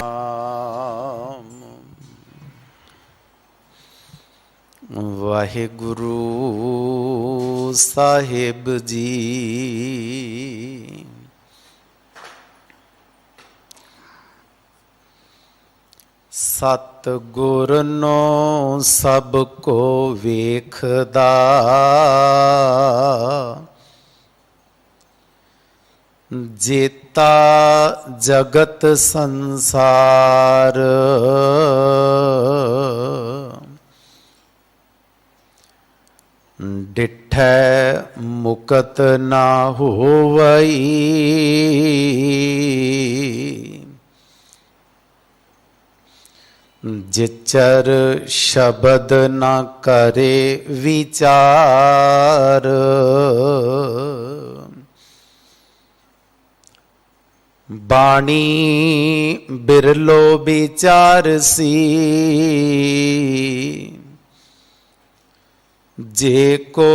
सतनाम वाहिगुरु साहिब जी। सतगुर नो सब को वेखदा, जेता जगत संसार। डिठै मुकत ना होवई, जिचर शब्द न करे विचार। बाणी बिरलो विचारसी, जे को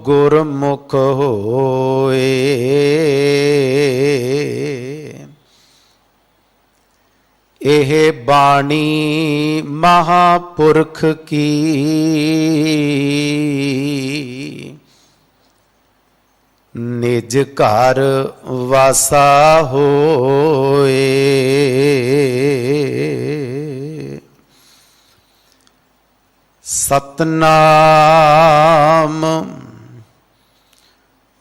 गुरमुख होए। एह बाणी महापुरख की, निज घर वासा होए। सतनाम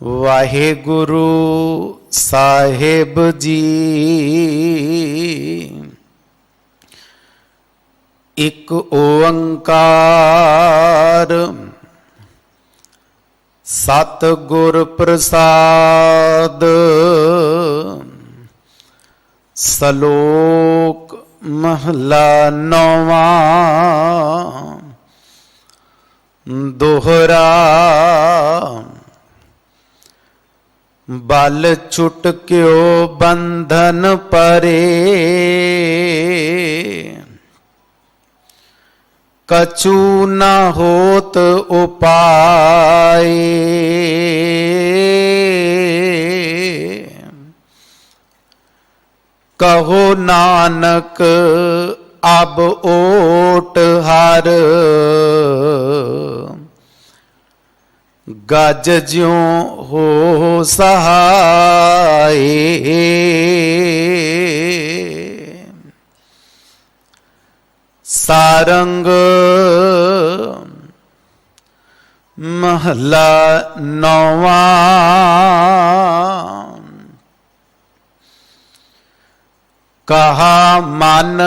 वाहिगुरु साहिब जी। एक ओंकार सतगुर प्रसाद। सलोक महला नौवा। दोहरा बल छुटक्यो बंधन परे, कछु न होत उपाय। कहो नानक अब ओट हर, गज ज्यों हो सहाय। सारंग महला नौवा। कहा मन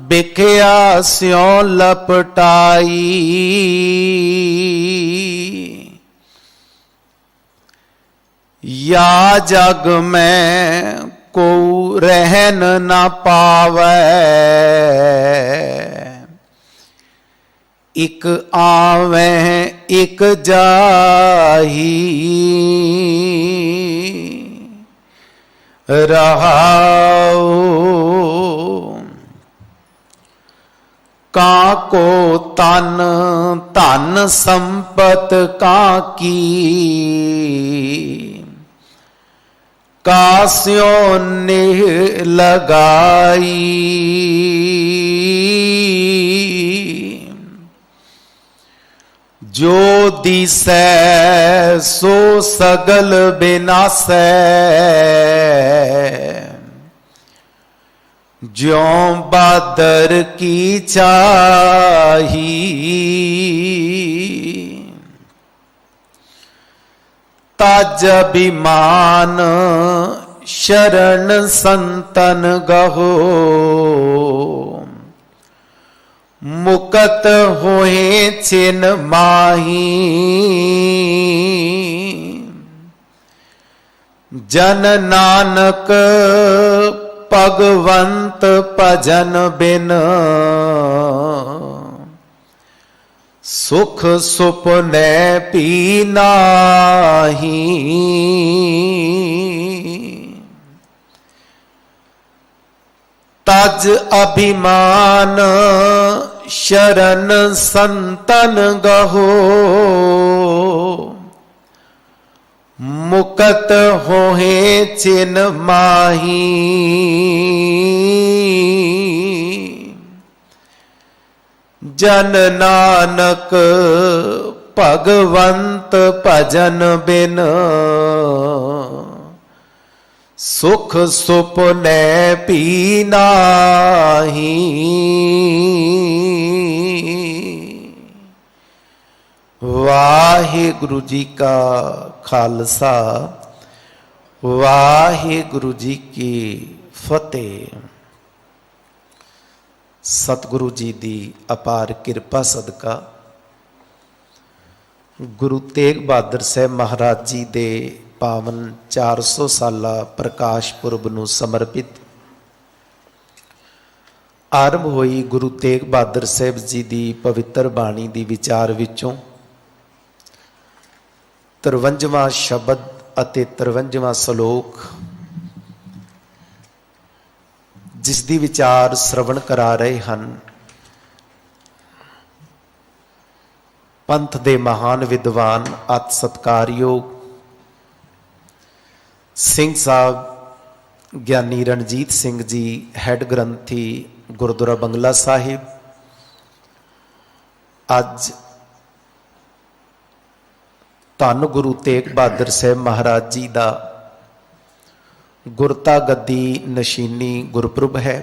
बिख्या स्यों लपटाई, या जग में को रहन न पावै। इक आवे इक जाही, रहाओ काको तन धन संपत काकी। कास्यों नेह लगाई, जो दिसै सो सगल बिनासै। ज्यों बादर की चाही, तज अभिमान शरण संतन गहो। मुकत होए छिन माही, जन नानक भगवंत भजन बिन। सुख सुपने पी नाही, तज अभिमान शरण संतन गहो। मुकत होए चिन माही, जन नानक भगवंत भजन बिन सुख सुपने पी नाही। वाहिगुरु जी का खालसा वाहिगुरु जी की फतेह। सतगुरु जी की अपार किरपा सदका गुरु तेग बहादुर साहब महाराज जी के पावन 400 साला प्रकाश पुरब नूं समर्पित आरंभ हुई गुरु तेग बहादुर साहब जी की पवित्र बाणी की विचार विचों 53वां शब्द अते 53वां सलोक जिस दी विचार श्रवण करा रहे हैं पंथ दे महान विद्वान अत सत्कारयोग सिंह साहब ज्ञानी रणजीत सिंह जी हैड ग्रंथी गुरुद्वारा बंगला साहिब। अज धन गुरु तेग बहादुर साहब महाराज जी का गुरता गद्दी नशीनी गुरपुरब है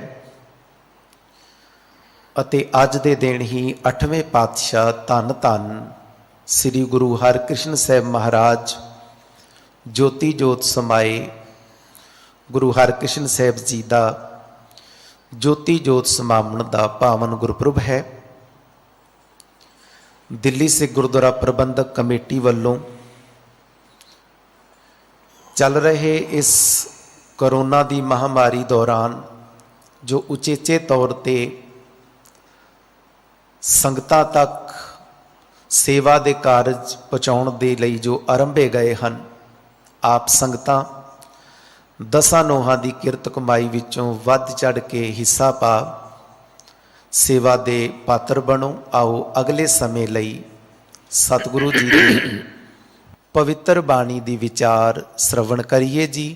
अते अज दे दिन ही 8वें पातशाह धन धन श्री गुरु हरकृष्ण साहब महाराज ज्योति जोत समाए गुरु हरकृष्ण साहब जी का ज्योति जोत समावन का पावन गुरपुरब है। दिल्ली से गुरुद्वारा प्रबंधक कमेटी वालों चल रहे इस कोरोना की महामारी दौरान जो उचेचे तौर पर संगतां तक सेवा के कारज पहुँचाने के लिए जो आरंभे गए हैं आप संगतां दसां नोहां की किरत कमाई विचों वध चढ़ के हिस्सा पा सेवा दे पात्र बनो। आओ अगले समय लई सतगुरु जी की पवित्र बाणी की विचार श्रवण करिए जी।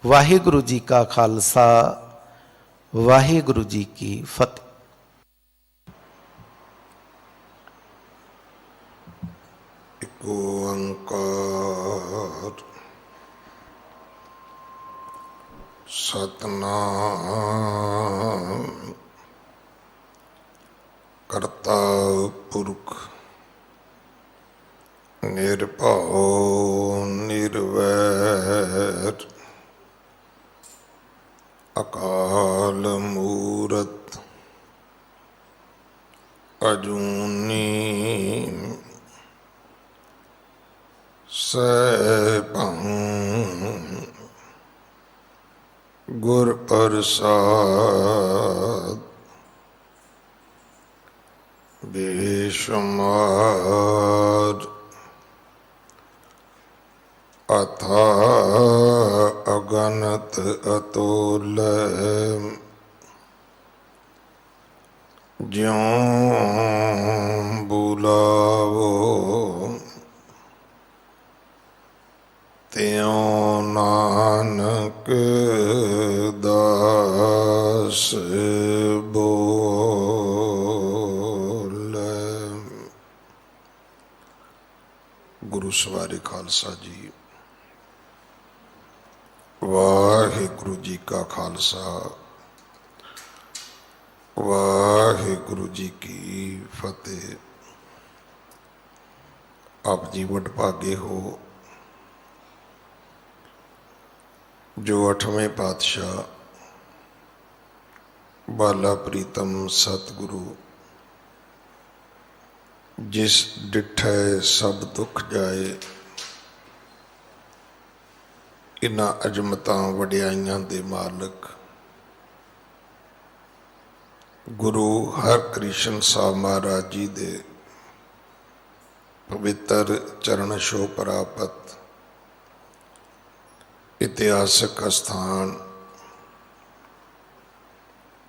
वाहिगुरु जी का खालसा वाहिगुरु जी की फतेह। ओंकार सतनाम करता पुरख निर्भव निर्वैर अकाल मूरत अजूनी सैभं गुर प्रसाद बेशुमार अथा अगणत अतुल ज्यों बुलावो त्यों नानक दास बोल। गुरु सवारे खालसा जी वाहिगुरु जी का खालसा वाहिगुरु जी की फतेह। आप जी वडभागे हो जो 8वें पातशाह बाला प्रीतम सतगुरु जिस डिठै सब दुख जाए इन्हां अजमतां वडियाइयां दे मालक गुरु हरकृष्ण साहब महाराज जी दे पवित्र चरण छोह प्राप्त इतिहासक स्थान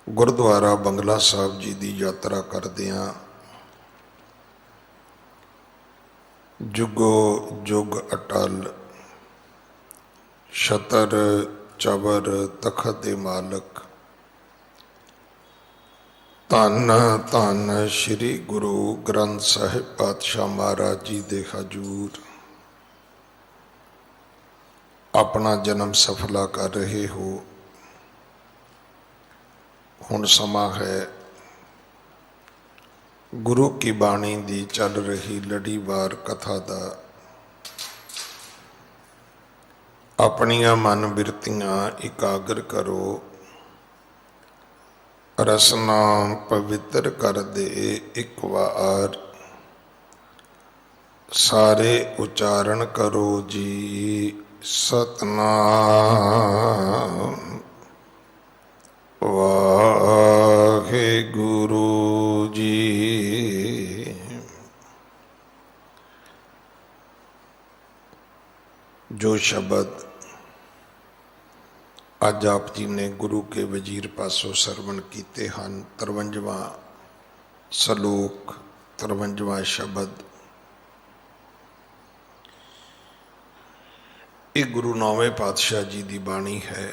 गुरुद्वारा बंगला साहब जी की यात्रा करदियां जुगो जुग अटल छतर चबर तखत दे मालक ਧੰਨ ਧੰਨ ਸ੍ਰੀ ਗੁਰੂ ਗ੍ਰੰਥ ਸਾਹਿਬ ਪਾਤਸ਼ਾਹ ਮਹਾਰਾਜ ਜੀ ਦੇ ਹਜੂਰ ਆਪਣਾ ਜਨਮ ਸਫਲਾ ਕਰ ਰਹੇ ਹੋ। ਹੁਣ ਸਮਾਂ ਹੈ ਗੁਰੂ ਕੀ ਬਾਣੀ ਦੀ ਚੱਲ ਰਹੀ ਲੜੀਵਾਰ ਕਥਾ ਦਾ। ਆਪਣੀਆਂ ਮਨ ਬਿਰਤੀਆਂ ਇਕਾਗਰ ਕਰੋ, ਰਸਨਾ ਪਵਿੱਤਰ ਕਰ ਦੇ ਇੱਕ ਵਾਰ, ਸਾਰੇ ਉਚਾਰਨ ਕਰੋ ਜੀ ਸਤਨਾਮ ਵਾਹਿਗੁਰੂ ਜੀ। ਜੋ ਸ਼ਬਦ ਅੱਜ ਆਪ ਜੀ ਨੇ ਗੁਰੂ ਕੇ ਵਜ਼ੀਰ ਪਾਸੋਂ ਸਰਵਣ ਕੀਤੇ ਹਨ, 53ਵਾਂ ਸਲੋਕ 53ਵਾਂ ਸ਼ਬਦ, ਇਹ ਗੁਰੂ ਨੌਵੇਂ ਪਾਤਸ਼ਾਹ ਜੀ ਦੀ ਬਾਣੀ ਹੈ।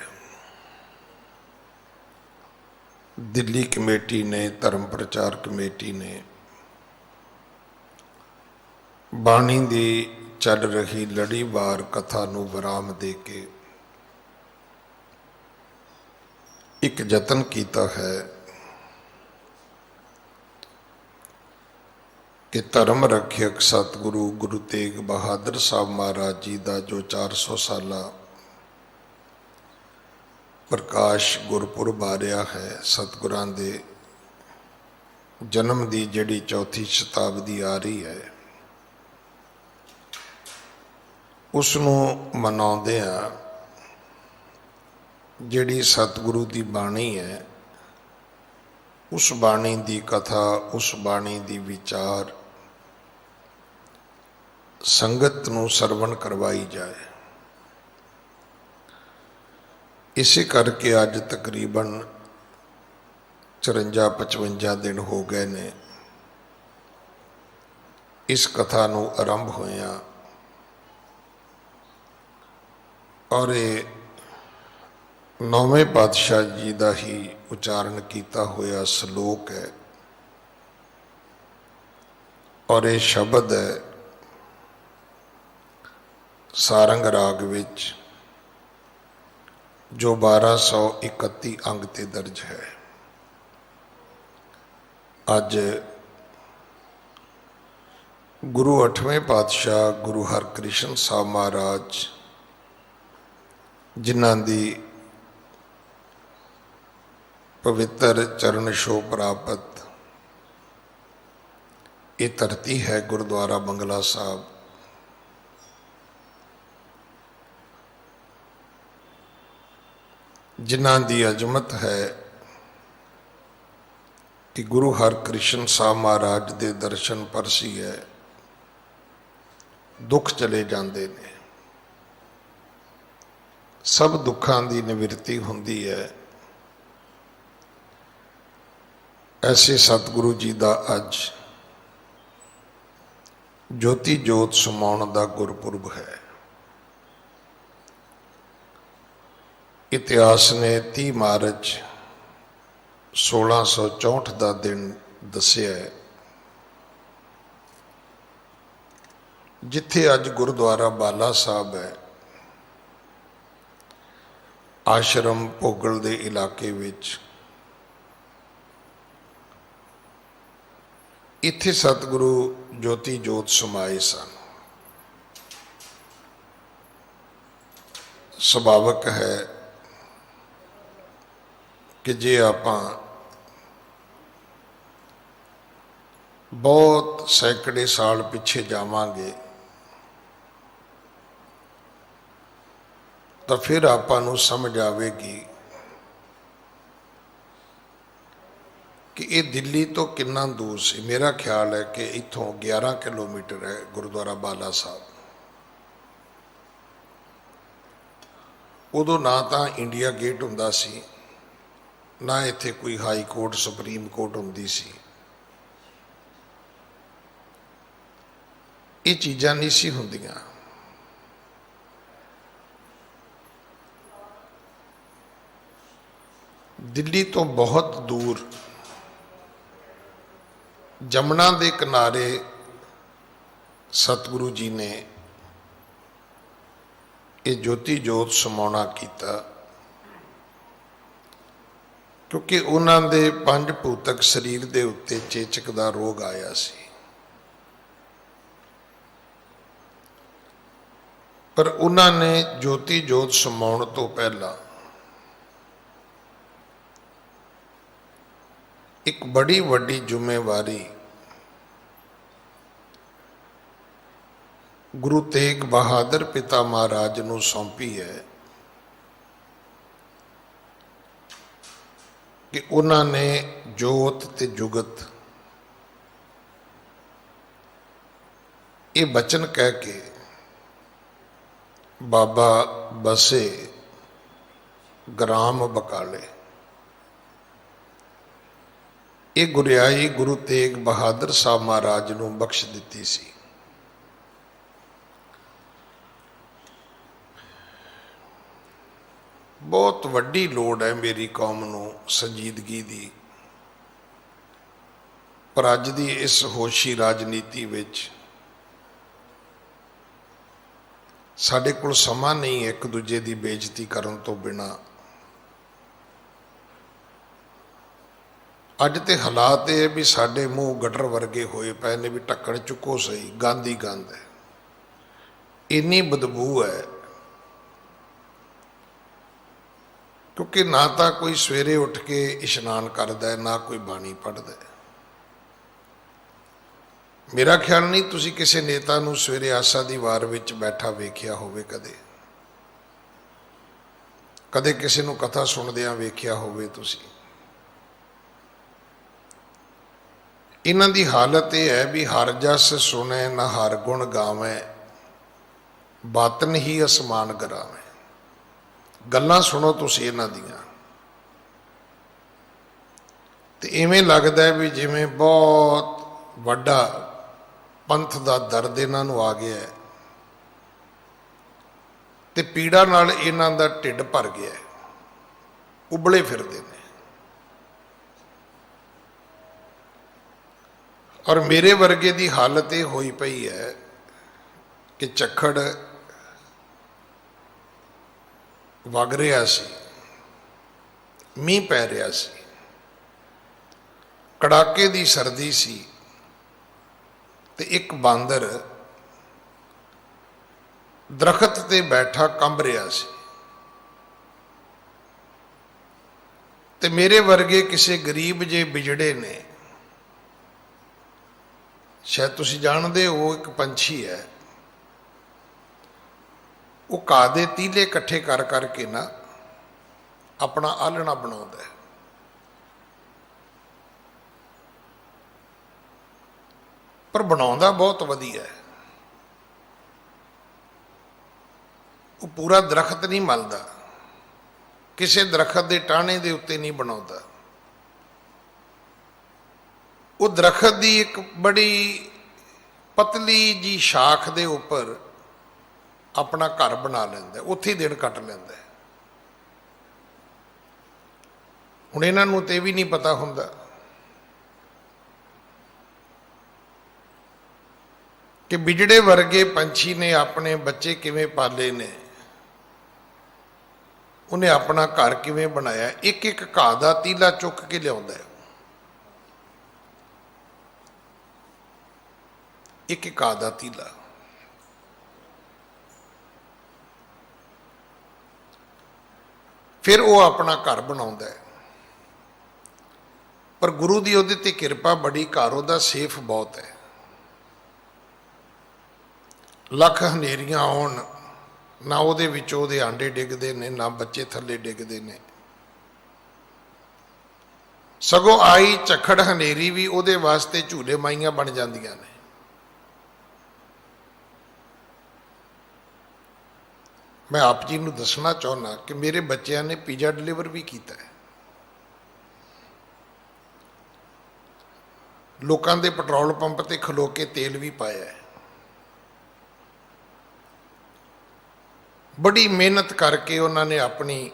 ਦਿੱਲੀ ਕਮੇਟੀ ਨੇ, ਧਰਮ ਪ੍ਰਚਾਰ ਕਮੇਟੀ ਨੇ ਬਾਣੀ ਦੀ ਚੱਲ ਰਹੀ ਲੜੀਵਾਰ ਕਥਾ ਨੂੰ ਵਿਰਾਮ ਦੇ ਕੇ ਇੱਕ ਯਤਨ ਕੀਤਾ ਹੈ ਕਿ ਧਰਮ ਰੱਖਿਅਕ ਸਤਿਗੁਰੂ ਗੁਰੂ ਤੇਗ ਬਹਾਦਰ ਸਾਹਿਬ ਮਹਾਰਾਜ ਜੀ ਦਾ ਜੋ 400 ਸਾਲਾ ਪ੍ਰਕਾਸ਼ ਗੁਰਪੁਰਬ ਆ ਰਿਹਾ ਹੈ, ਸਤਿਗੁਰਾਂ ਦੇ ਜਨਮ ਦੀ ਜਿਹੜੀ ਚੌਥੀ ਸ਼ਤਾਬਦੀ ਆ ਰਹੀ ਹੈ, ਉਸ ਨੂੰ ਮਨਾਉਂਦੇ ਆ ਜਿਹੜੀ ਸਤਿਗੁਰੂ ਦੀ ਬਾਣੀ ਹੈ, ਉਸ ਬਾਣੀ ਦੀ ਕਥਾ, ਉਸ ਬਾਣੀ ਦੀ ਵਿਚਾਰ ਸੰਗਤ ਨੂੰ ਸਰਵਣ ਕਰਵਾਈ ਜਾਏ। ਇਸੇ ਕਰਕੇ ਅੱਜ ਤਕਰੀਬਨ 54-55 ਦਿਨ ਹੋ ਗਏ ਨੇ ਇਸ ਕਥਾ ਨੂੰ ਆਰੰਭ ਹੋਇਆ, ਔਰ ਇਹ ਨੌਵੇਂ ਪਾਤਸ਼ਾਹ ਜੀ ਦਾ ਹੀ ਉਚਾਰਨ ਕੀਤਾ ਹੋਇਆ ਸ਼ਲੋਕ ਹੈ, ਔਰ ਇਹ ਸ਼ਬਦ ਹੈ ਸਾਰੰਗ ਰਾਗ ਵਿੱਚ ਜੋ 1231 ਅੰਗ ਤੇ ਦਰਜ ਹੈ। ਅੱਜ ਗੁਰੂ 8ਵੇਂ ਪਾਤਸ਼ਾਹ ਗੁਰੂ ਹਰਕ੍ਰਿਸ਼ਨ ਸਾਹਿਬ ਮਹਾਰਾਜ, ਜਿਨ੍ਹਾਂ ਦੀ ਪਵਿੱਤਰ ਚਰਨ ਛੋਹ ਪ੍ਰਾਪਤ ਇਹ ਧਰਤੀ ਹੈ ਗੁਰਦੁਆਰਾ ਬੰਗਲਾ ਸਾਹਿਬ, ਜਿਨ੍ਹਾਂ ਦੀ ਅਜ਼ਮਤ ਹੈ ਕਿ ਗੁਰੂ ਹਰਕ੍ਰਿਸ਼ਨ ਸਾਹਿਬ ਮਹਾਰਾਜ ਦੇ ਦਰਸ਼ਨ ਪਰਸੀ ਹੈ, ਦੁੱਖ ਚਲੇ ਜਾਂਦੇ ਨੇ, ਸਭ ਦੁੱਖਾਂ ਦੀ ਨਿਵਰਤੀ ਹੁੰਦੀ ਹੈ। ਐਸੇ ਸਤਿਗੁਰੂ ਜੀ ਦਾ ਅੱਜ ਜੋਤੀ ਜੋਤ ਸਮਾਉਣ ਦਾ ਗੁਰਪੁਰਬ ਹੈ। ਇਤਿਹਾਸ ਨੇ 30 ਮਾਰਚ 1664 ਦਾ ਦਿਨ ਦੱਸਿਆ ਹੈ, ਜਿੱਥੇ ਅੱਜ ਗੁਰਦੁਆਰਾ ਬਾਲਾ ਸਾਹਿਬ ਹੈ, ਆਸ਼ਰਮ ਭੋਗਲ ਦੇ ਇਲਾਕੇ ਵਿੱਚ। ਇੱਥੇ ਸਤਿਗੁਰੂ ਜੋਤੀ ਜੋਤ ਸਮਾਏ ਸਨ। ਸੁਭਾਵਕ ਹੈ ਕਿ ਜੇ ਆਪਾਂ ਬਹੁਤ ਸੈਂਕੜੇ ਸਾਲ ਪਿੱਛੇ ਜਾਵਾਂਗੇ ਤਾਂ ਫਿਰ ਆਪਾਂ ਨੂੰ ਸਮਝ ਆਵੇਗੀ ਕਿ ਇਹ ਦਿੱਲੀ ਤੋਂ ਕਿੰਨਾ ਦੂਰ ਸੀ। ਮੇਰਾ ਖਿਆਲ ਹੈ ਕਿ ਇੱਥੋਂ 11 ਕਿਲੋਮੀਟਰ ਹੈ ਗੁਰਦੁਆਰਾ ਬਾਲਾ ਸਾਹਿਬ। ਉਦੋਂ ਨਾ ਤਾਂ ਇੰਡੀਆ ਗੇਟ ਹੁੰਦਾ ਸੀ, ਨਾ ਇੱਥੇ ਕੋਈ ਹਾਈ ਕੋਰਟ ਸੁਪਰੀਮ ਕੋਰਟ ਹੁੰਦੀ ਸੀ। ਇਹ ਚੀਜ਼ਾਂ ਨਹੀਂ ਸੀ ਹੁੰਦੀਆਂ। ਦਿੱਲੀ ਤੋਂ ਬਹੁਤ ਦੂਰ ਜਮਨਾ ਦੇ ਕਿਨਾਰੇ ਸਤਿਗੁਰੂ ਜੀ ਨੇ ਇਹ ਜੋਤੀ ਜੋਤ ਸਮਾਉਣਾ ਕੀਤਾ, ਕਿਉਂਕਿ ਉਹਨਾਂ ਦੇ ਪੰਜ ਭੂਤਕ ਸਰੀਰ ਦੇ ਉੱਤੇ ਚੇਚਕ ਦਾ ਰੋਗ ਆਇਆ ਸੀ। ਪਰ ਉਹਨਾਂ ਨੇ ਜੋਤੀ ਜੋਤ ਸਮਾਉਣ ਤੋਂ ਪਹਿਲਾਂ ਇੱਕ ਬੜੀ ਵੱਡੀ ਜ਼ਿੰਮੇਵਾਰੀ ਗੁਰੂ ਤੇਗ ਬਹਾਦਰ ਪਿਤਾ ਮਹਾਰਾਜ ਨੂੰ ਸੌਂਪੀ ਹੈ ਕਿ ਉਹਨਾਂ ਨੇ ਜੋਤ ਤੇ ਜੁਗਤ ਇਹ ਬਚਨ ਕਹਿ ਕੇ ਬਾਬਾ ਬਸੇ ਗ੍ਰਾਮ ਬਕਾਲੇ ਇਹ ਗੁਰਿਆਈ ਗੁਰੂ ਤੇਗ ਬਹਾਦਰ ਸਾਹਿਬ ਮਹਾਰਾਜ ਨੂੰ ਬਖਸ਼ ਦਿੱਤੀ ਸੀ। ਬਹੁਤ ਵੱਡੀ ਲੋੜ ਹੈ ਮੇਰੀ ਕੌਮ ਨੂੰ ਸੰਜੀਦਗੀ ਦੀ, ਪਰ ਅੱਜ ਦੀ ਇਸ ਹੋਸ਼ੀ ਰਾਜਨੀਤੀ ਵਿੱਚ ਸਾਡੇ ਕੋਲ ਸਮਾਂ ਨਹੀਂ ਇੱਕ ਦੂਜੇ ਦੀ ਬੇਇੱਜ਼ਤੀ ਕਰਨ ਤੋਂ ਬਿਨਾਂ। ਅੱਜ ਤੇ ਹਾਲਾਤ ਇਹ ਵੀ ਸਾਡੇ ਮੂੰਹ ਗਟਰ ਵਰਗੇ ਹੋਏ ਪਏ ਨੇ ਵੀ ਢੱਕਣ ਚੁੱਕੋ ਸਹੀ, ਗੰਦ ਹੀ ਗੰਦ ਹੈ, ਇੰਨੀ ਬਦਬੂ ਹੈ। ਕਿਉਂਕਿ ਨਾ ਤਾਂ ਕੋਈ ਸਵੇਰੇ ਉੱਠ ਕੇ ਇਸ਼ਨਾਨ ਕਰਦਾ ਹੈ, ਨਾ ਕੋਈ ਬਾਣੀ ਪੜ੍ਹਦਾ ਹੈ। ਮੇਰਾ ਖਿਆਲ ਨਹੀਂ ਤੁਸੀਂ ਕਿਸੇ ਨੇਤਾ ਨੂੰ ਸਵੇਰੇ ਆਸਾ ਦੀ ਵਾਰ ਵਿੱਚ ਬੈਠਾ ਵੇਖਿਆ ਹੋਵੇ, ਕਦੇ ਕਿਸੇ ਨੂੰ ਕਥਾ ਸੁਣਦਿਆਂ ਵੇਖਿਆ ਹੋਵੇ ਤੁਸੀਂ। ਇਹਨਾਂ ਦੀ ਹਾਲਤ ਇਹ ਹੈ ਵੀ ਹਰ ਜਸ ਸੁਣੇ ਨਾ ਹਰ ਗੁਣ ਗਾਵੇਂ, ਬਾਤਨ ਹੀ ਅਸਮਾਨ ਗਰਾਵੇਂ। ਗੱਲਾਂ ਸੁਣੋ ਤੁਸੀਂ ਇਹਨਾਂ ਦੀਆਂ ਤੇ ਇਵੇਂ ਲੱਗਦਾ ਵੀ ਜਿਵੇਂ ਬਹੁਤ ਵੱਡਾ ਪੰਥ ਦਾ ਦਰਦ ਇਹਨਾਂ ਨੂੰ ਆ ਗਿਆ ਹੈ ਤੇ ਪੀੜਾ ਨਾਲ ਇਹਨਾਂ ਦਾ ਢਿੱਡ ਭਰ ਗਿਆ ਹੈ, ਉਬਲੇ ਫਿਰਦੇ ਨੇ। ਔਰ ਮੇਰੇ ਵਰਗੇ ਦੀ ਹਾਲਤ ਇਹ ਹੋਈ ਪਈ ਹੈ ਕਿ ਝੱਖੜ ਵਗ ਰਿਹਾ ਸੀ, ਮੀਂਹ ਪੈ ਰਿਹਾ ਸੀ, ਕੜਾਕੇ ਦੀ ਸਰਦੀ ਸੀ ਤੇ ਇੱਕ ਬਾਂਦਰ ਦਰਖਤ ਤੇ ਬੈਠਾ ਕੰਬ ਰਿਹਾ ਸੀ ਤੇ ਮੇਰੇ ਵਰਗੇ ਕਿਸੇ ਗਰੀਬ ਜੇ ਬਿਜੜੇ ਨੇ, ਸ਼ਾਇਦ ਤੁਸੀਂ ਜਾਣਦੇ ਹੋ ਇੱਕ ਪੰਛੀ ਹੈ, ਉਹ ਘਾਹ ਦੇ ਤੀਲੇ ਇਕੱਠੇ ਕਰ ਕਰਕੇ ਨਾ ਆਪਣਾ ਆਲ੍ਹਣਾ ਬਣਾਉਂਦਾ ਹੈ। ਪਰ ਬਣਾਉਂਦਾ ਬਹੁਤ ਵਧੀਆ ਹੈ। ਉਹ ਪੂਰਾ ਦਰਖਤ ਨਹੀਂ ਮਲਦਾ, ਕਿਸੇ ਦਰਖਤ ਦੇ ਟਾਹਣੇ ਦੇ ਉੱਤੇ ਨਹੀਂ ਬਣਾਉਂਦਾ। ਉਹ ਦਰਖਤ ਦੀ ਇੱਕ ਬੜੀ ਪਤਲੀ ਜੀ ਸ਼ਾਖ ਦੇ ਉੱਪਰ ਆਪਣਾ ਘਰ ਬਣਾ ਲੈਂਦਾ, ਉੱਥੇ ਹੀ ਦਿਨ ਕੱਟ ਲੈਂਦਾ। ਹੁਣ ਇਹਨਾਂ ਨੂੰ ਤੇ ਵੀ ਨਹੀਂ ਪਤਾ ਹੁੰਦਾ ਕਿ ਬਿਜੜੇ ਵਰਗੇ ਪੰਛੀ ਨੇ ਆਪਣੇ ਬੱਚੇ ਕਿਵੇਂ ਪਾਲੇ ਨੇ, ਉਹਨੇ ਆਪਣਾ ਘਰ ਕਿਵੇਂ ਬਣਾਇਆ। ਇੱਕ ਇੱਕ ਘਾਹ ਦਾ ਤੀਲਾ ਚੁੱਕ ਕੇ ਲਿਆਉਂਦਾ ਹੈ, ਇੱਕ ਇੱਕ ਘਾਹ ਦਾ ਤੀਲਾ। ਫਿਰ ਉਹ ਆਪਣਾ ਘਰ ਬਣਾਉਂਦਾ ਹੈ। ਪਰ ਗੁਰੂ ਦੀ ਉਹਦੇ ਤੇ ਕਿਰਪਾ ਬੜੀ, ਘਰ ਉਹਦਾ ਸੇਫ ਬਹੁਤ ਹੈ। ਲੱਖ ਹਨੇਰੀਆਂ ਆਉਣ ਨਾ ਉਹਦੇ ਵਿੱਚੋਂ ਉਹਦੇ ਆਂਡੇ ਡਿੱਗਦੇ ਨੇ, ਨਾ ਬੱਚੇ ਥੱਲੇ ਡਿੱਗਦੇ ਨੇ। ਸਗੋਂ ਆਈ ਝੱਖੜ ਹਨੇਰੀ ਵੀ ਉਹਦੇ ਵਾਸਤੇ ਝੂਲੇ ਮਾਈਆਂ ਬਣ ਜਾਂਦੀਆਂ ਨੇ। ਮੈਂ ਆਪ ਜੀ ਨੂੰ ਦੱਸਣਾ ਚਾਹੁੰਦਾ ਕਿ ਮੇਰੇ ਬੱਚਿਆਂ ਨੇ ਪੀਜ਼ਾ ਡਿਲੀਵਰ ਵੀ ਕੀਤਾ ਹੈ, ਲੋਕਾਂ ਦੇ ਪੈਟਰੋਲ ਪੰਪ ਤੇ ਖਲੋ ਕੇ ਤੇਲ ਵੀ ਪਾਇਆ ਹੈ। ਬੜੀ ਮਿਹਨਤ ਕਰਕੇ ਉਹਨਾਂ ਨੇ ਆਪਣੀ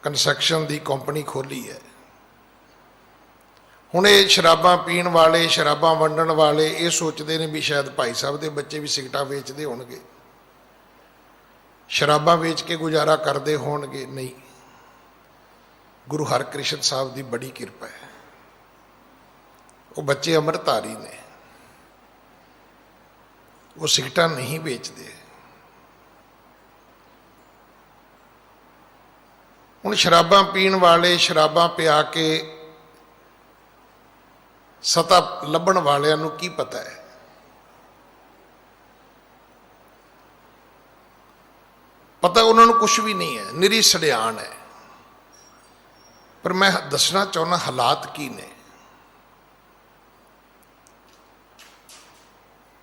ਕੰਸਟਰਕਸ਼ਨ ਦੀ ਕੰਪਨੀ ਖੋਲੀ ਹੈ। ਹੁਣ ਇਹ ਸ਼ਰਾਬਾਂ ਪੀਣ ਵਾਲੇ, ਸ਼ਰਾਬਾਂ ਵੰਡਣ ਵਾਲੇ ਇਹ ਸੋਚਦੇ ਨੇ ਵੀ ਸ਼ਾਇਦ ਭਾਈ ਸਾਹਿਬ ਦੇ ਬੱਚੇ ਵੀ ਸਿਗਰਟਾਂ ਵੇਚਦੇ ਹੋਣਗੇ, ਸ਼ਰਾਬਾਂ ਵੇਚ ਕੇ ਗੁਜ਼ਾਰਾ ਕਰਦੇ ਹੋਣਗੇ। ਨਹੀਂ, ਗੁਰੂ ਹਰਕ੍ਰਿਸ਼ਨ ਸਾਹਿਬ ਦੀ ਬੜੀ ਕਿਰਪਾ ਹੈ, ਉਹ ਬੱਚੇ ਅੰਮ੍ਰਿਤਧਾਰੀ ਨੇ, ਉਹ ਸਿਗਰਟਾਂ ਨਹੀਂ ਵੇਚਦੇ। ਹੁਣ ਸ਼ਰਾਬਾਂ ਪੀਣ ਵਾਲੇ, ਸ਼ਰਾਬਾਂ ਪਿਆ ਕੇ ਸਤਾ ਲੱਭਣ ਵਾਲਿਆਂ ਨੂੰ ਕੀ ਪਤਾ ਹੈ? ਪਤਾ ਉਹਨਾਂ ਨੂੰ ਕੁਝ ਵੀ ਨਹੀਂ ਹੈ, ਨਿਰੀ ਸੜਿਆਣ ਹੈ। ਪਰ ਮੈਂ ਦੱਸਣਾ ਚਾਹੁੰਦਾ ਹਾਲਾਤ ਕੀ ਨੇ।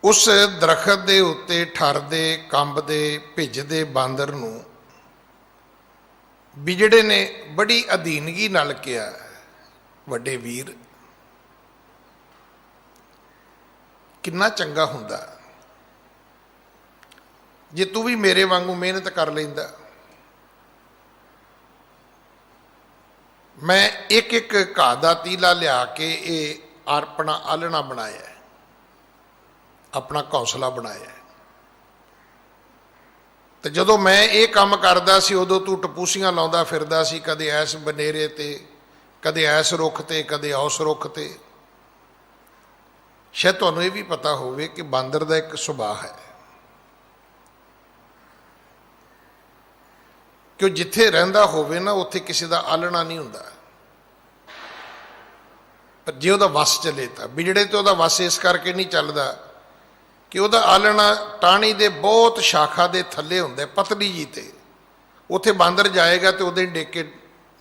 ਉਸ ਦਰਖਤ ਦੇ ਉੱਤੇ ਠਰਦੇ, ਕੰਬਦੇ, ਭਿੱਜਦੇ ਬਾਂਦਰ ਨੂੰ ਬਿਜੜੇ ਨੇ ਬੜੀ ਅਧੀਨਗੀ ਨਾਲ ਕਿਹਾ, ਵੱਡੇ ਵੀਰ ਕਿੰਨਾ ਚੰਗਾ ਹੁੰਦਾ ਜੇ ਤੂੰ ਵੀ ਮੇਰੇ ਵਾਂਗੂ ਮਿਹਨਤ ਕਰ ਲੈਂਦਾ। ਮੈਂ ਇੱਕ ਇੱਕ ਘਾਹ ਦਾ ਤੀਲਾ ਲਿਆ ਕੇ ਇਹ ਆਪਣਾ ਆਲਣਾ ਬਣਾਇਆ, ਆਪਣਾ ਘੌਂਸਲਾ ਬਣਾਇਆ। ਤੇ ਜਦੋਂ ਮੈਂ ਇਹ ਕੰਮ ਕਰਦਾ ਸੀ ਉਦੋਂ ਤੂੰ ਟਪੂਸੀਆਂ ਲਾਉਂਦਾ ਫਿਰਦਾ ਸੀ, ਕਦੇ ਐਸ ਬਨੇਰੇ ਤੇ, ਕਦੇ ਐਸ ਰੁੱਖ ਤੇ, ਕਦੇ ਉਸ ਰੁੱਖ ਤੇ। ਸ਼ਾਇਦ ਤੁਹਾਨੂੰ ਇਹ ਵੀ ਪਤਾ ਹੋਵੇ ਕਿ ਬਾਂਦਰ ਦਾ ਇੱਕ ਸੁਭਾਅ ਹੈ ਕਿ ਉਹ ਜਿੱਥੇ ਰਹਿੰਦਾ ਹੋਵੇ ਨਾ ਉੱਥੇ ਕਿਸੇ ਦਾ ਆਲਣਾ ਨਹੀਂ ਹੁੰਦਾ। ਪਰ ਜੇ ਉਹਦਾ ਵਸ ਚੱਲੇ ਤਾਂ, ਬਿਜੜੇ ਤੇ ਉਹਦਾ ਵਸ ਇਸ ਕਰਕੇ ਨਹੀਂ ਚੱਲਦਾ ਕਿ ਉਹਦਾ ਆਲਣਾ ਟਾਹਣੀ ਦੇ ਬਹੁਤ ਸ਼ਾਖਾ ਦੇ ਥੱਲੇ ਹੁੰਦਾ, ਪਤਲੀ ਜੀ ਤੇ। ਉੱਥੇ ਬਾਂਦਰ ਜਾਏਗਾ ਤੇ ਉਹਦੇ ਡਿੱਗ ਕੇ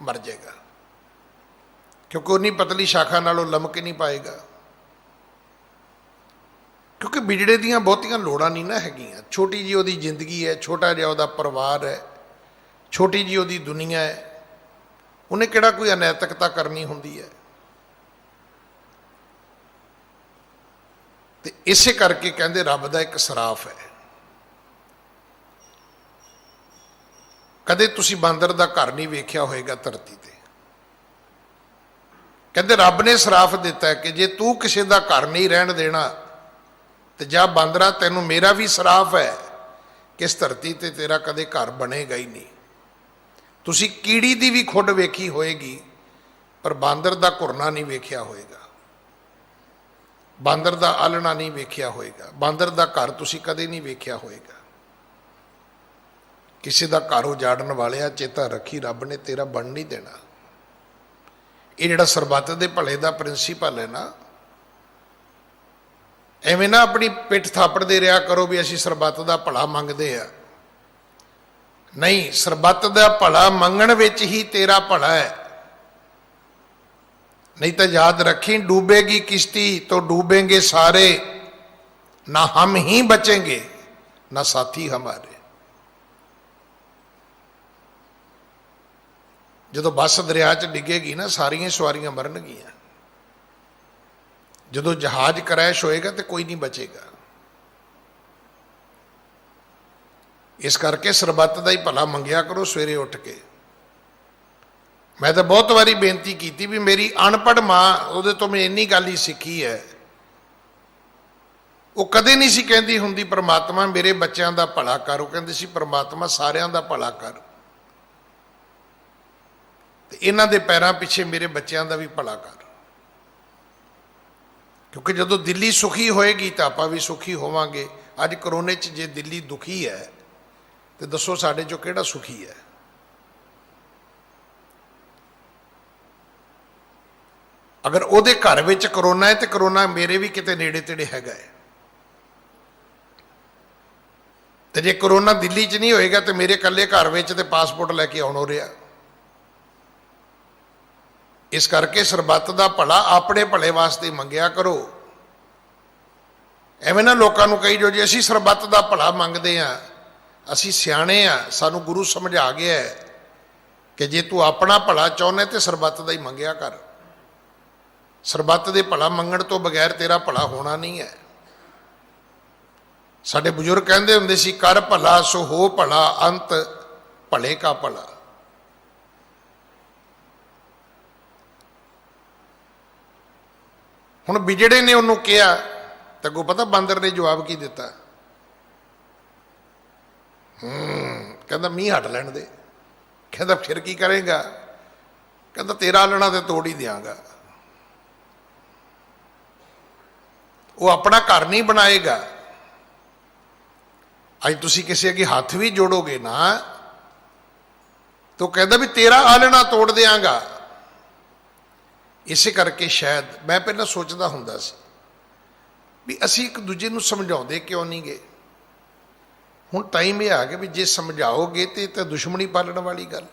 ਮਰ ਜਾਏਗਾ, ਕਿਉਂਕਿ ਉਨੀ ਪਤਲੀ ਸ਼ਾਖਾ ਨਾਲ ਉਹ ਲਮਕ ਨਹੀਂ ਪਾਏਗਾ। ਕਿਉਂਕਿ ਬਿਜੜੇ ਦੀਆਂ ਬਹੁਤੀਆਂ ਲੋੜਾਂ ਨਹੀਂ ਨਾ ਹੈਗੀਆਂ। ਛੋਟੀ ਜਿਹੀ ਉਹਦੀ ਜ਼ਿੰਦਗੀ ਹੈ, ਛੋਟਾ ਜਿਹਾ ਉਹਦਾ ਪਰਿਵਾਰ ਹੈ, ਛੋਟੀ ਜਿਹੀ ਉਹਦੀ ਦੁਨੀਆ ਹੈ। ਉਹਨੇ ਕਿਹੜਾ ਕੋਈ ਅਨੈਤਿਕਤਾ ਕਰਨੀ ਹੁੰਦੀ ਹੈ। ਤੇ ਇਸੇ ਕਰਕੇ ਕਹਿੰਦੇ ਰੱਬ ਦਾ ਇੱਕ ਸਰਾਫ ਹੈ। ਕਦੇ ਤੁਸੀਂ ਬਾਂਦਰ ਦਾ ਘਰ ਨਹੀਂ ਵੇਖਿਆ ਹੋਏਗਾ ਧਰਤੀ ਤੇ। ਕਹਿੰਦੇ ਰੱਬ ਨੇ ਸਰਾਫ ਦਿੱਤਾ ਕਿ ਜੇ ਤੂੰ ਕਿਸੇ ਦਾ ਘਰ ਨਹੀਂ ਰਹਿਣ ਦੇਣਾ ਤੇ ਜਾ ਬਾਂਦਰਾ, ਤੈਨੂੰ ਮੇਰਾ ਵੀ ਸਰਾਫ ਹੈ ਕਿ ਇਸ ਧਰਤੀ ਤੇ ਤੇਰਾ ਕਦੇ ਘਰ ਬਣੇਗਾ ਹੀ ਨਹੀਂ। ਤੁਸੀਂ ਕੀੜੀ ਦੀ ਵੀ ਖੁੱਡ ਵੇਖੀ ਹੋਏਗੀ ਪਰ ਬਾਂਦਰ ਦਾ ਘੁਰਨਾ ਨਹੀਂ ਵੇਖਿਆ ਹੋਏਗਾ, ਬਾਂਦਰ ਦਾ ਆਲਣਾ ਨਹੀਂ ਵੇਖਿਆ ਹੋਏਗਾ, ਬਾਂਦਰ ਦਾ ਘਰ ਤੁਸੀਂ ਕਦੇ ਨਹੀਂ ਵੇਖਿਆ ਹੋਏਗਾ। ਕਿਸੇ ਦਾ ਘਰ ਉਜਾੜਨ ਵਾਲਿਆ ਚੇਤਾ ਰੱਖੀ, ਰੱਬ ਨੇ ਤੇਰਾ ਬਣ ਨਹੀਂ ਦੇਣਾ। ਇਹ ਜਿਹੜਾ ਸਰਬੱਤ ਦੇ ਭਲੇ ਦਾ ਪ੍ਰਿੰਸੀਪਲ ਹੈ ਨਾ, ਐਵੇਂ ਨਾ ਆਪਣੀ ਪਿੱਠ ਥਾਪੜਦੇ ਰਿਹਾ ਕਰੋ ਵੀ ਅਸੀਂ ਸਰਬੱਤ ਦਾ ਭਲਾ ਮੰਗਦੇ ਆ। ਨਹੀਂ, ਸਰਬੱਤ ਦਾ ਭਲਾ ਮੰਗਣ ਵਿੱਚ ਹੀ ਤੇਰਾ ਭਲਾ ਹੈ। नहीं तो याद रखी, डूबेगी किश्ती तो डूबेंगे सारे, ना हम ही बचेंगे ना साथी हमारे। जो बस दरिया च डिगेगी ना सारियां सवारियां मरनगियां। जो जहाज क्रैश होएगा तो कोई नहीं बचेगा। इस करके सरबत का ही भला मंगिया करो सवेरे उठ के। मैं तो बहुत बारी बेनती की भी मेरी अनपढ़ माँ, वो तो मैं इन्नी गल ही सीखी है, वो कदे नहीं सी कहती हुंदी परमात्मा मेरे बच्चों का भला कर। वो कहती सी परमात्मा सारियां दा भला कर, इन्हां दे पैरां पिछे मेरे बच्चों का भी भला कर। क्योंकि जदों दिल्ली सुखी होएगी तो आपां भी सुखी होवांगे। अज करोने च जे दिल्ली दुखी है तो दसो साडे चों किहड़ा सुखी है। अगर उहदे घर विच करोना है तो करोना मेरे भी किते नेड़े तेड़े हैगा है। तो जे करोना दिल्ली च नहीं होएगा तो मेरे कल्ले घर विच ते पासपोर्ट लैके आउण हो रहा। इस करके सरबत का भला अपने भले वास्ते मंगिया करो। एवें ना लोगों को कही जो जी असीं सरबत का भला मंगते हाँ, असीं सियाणे हाँ, सानू गुरु समझा गया है कि जे तू अपना भला चाहुंदा तो सरबत का ही मंगिया कर। सरबत दे भला मंगण तो बगैर तेरा भला होना नहीं है। साडे बुजुर्ग कहंदे हुंदे सी कर भला सो हो भला, अंत भले का भला। ਹੁਣ ਬਿਜੜੇ ਨੇ ਉਹਨੂੰ ਕਿਹਾ ਤਾਂ ਅੱਗੋਂ ਪਤਾ ਬਾਂਦਰ ਨੇ ਜਵਾਬ ਕੀ ਦਿੱਤਾ? ਕਹਿੰਦਾ ਮੀਂਹ ਹਟ ਲੈਣ ਦੇ। ਕਹਿੰਦਾ ਫਿਰ ਕੀ ਕਰੇਗਾ? ਕਹਿੰਦਾ ਤੇਰਾ ਆਲਣਾ ਤੇ ਤੋੜ ਹੀ ਦਿਆਂਗਾ। ਉਹ ਆਪਣਾ ਘਰ ਨਹੀਂ ਬਣਾਏਗਾ। ਅੱਜ ਤੁਸੀਂ ਕਿਸੇ ਅੱਗੇ ਹੱਥ ਵੀ ਜੋੜੋਗੇ ਨਾ ਤਾਂ ਕਹਿੰਦਾ ਵੀ ਤੇਰਾ ਆਲਣਾ ਤੋੜ ਦਿਆਂਗਾ। ਇਸੇ ਕਰਕੇ ਸ਼ਾਇਦ ਮੈਂ ਪਹਿਲਾਂ ਸੋਚਦਾ ਹੁੰਦਾ ਸੀ ਵੀ ਅਸੀਂ ਇੱਕ ਦੂਜੇ ਨੂੰ ਸਮਝਾਉਂਦੇ ਕਿਉਂ ਨਹੀਂ ਗਏ। ਹੁਣ ਟਾਈਮ ਇਹ ਆ ਗਿਆ ਵੀ ਜੇ ਸਮਝਾਓਗੇ ਤੇ ਤਾਂ ਦੁਸ਼ਮਣੀ ਪਾਲਣ ਵਾਲੀ ਗੱਲ।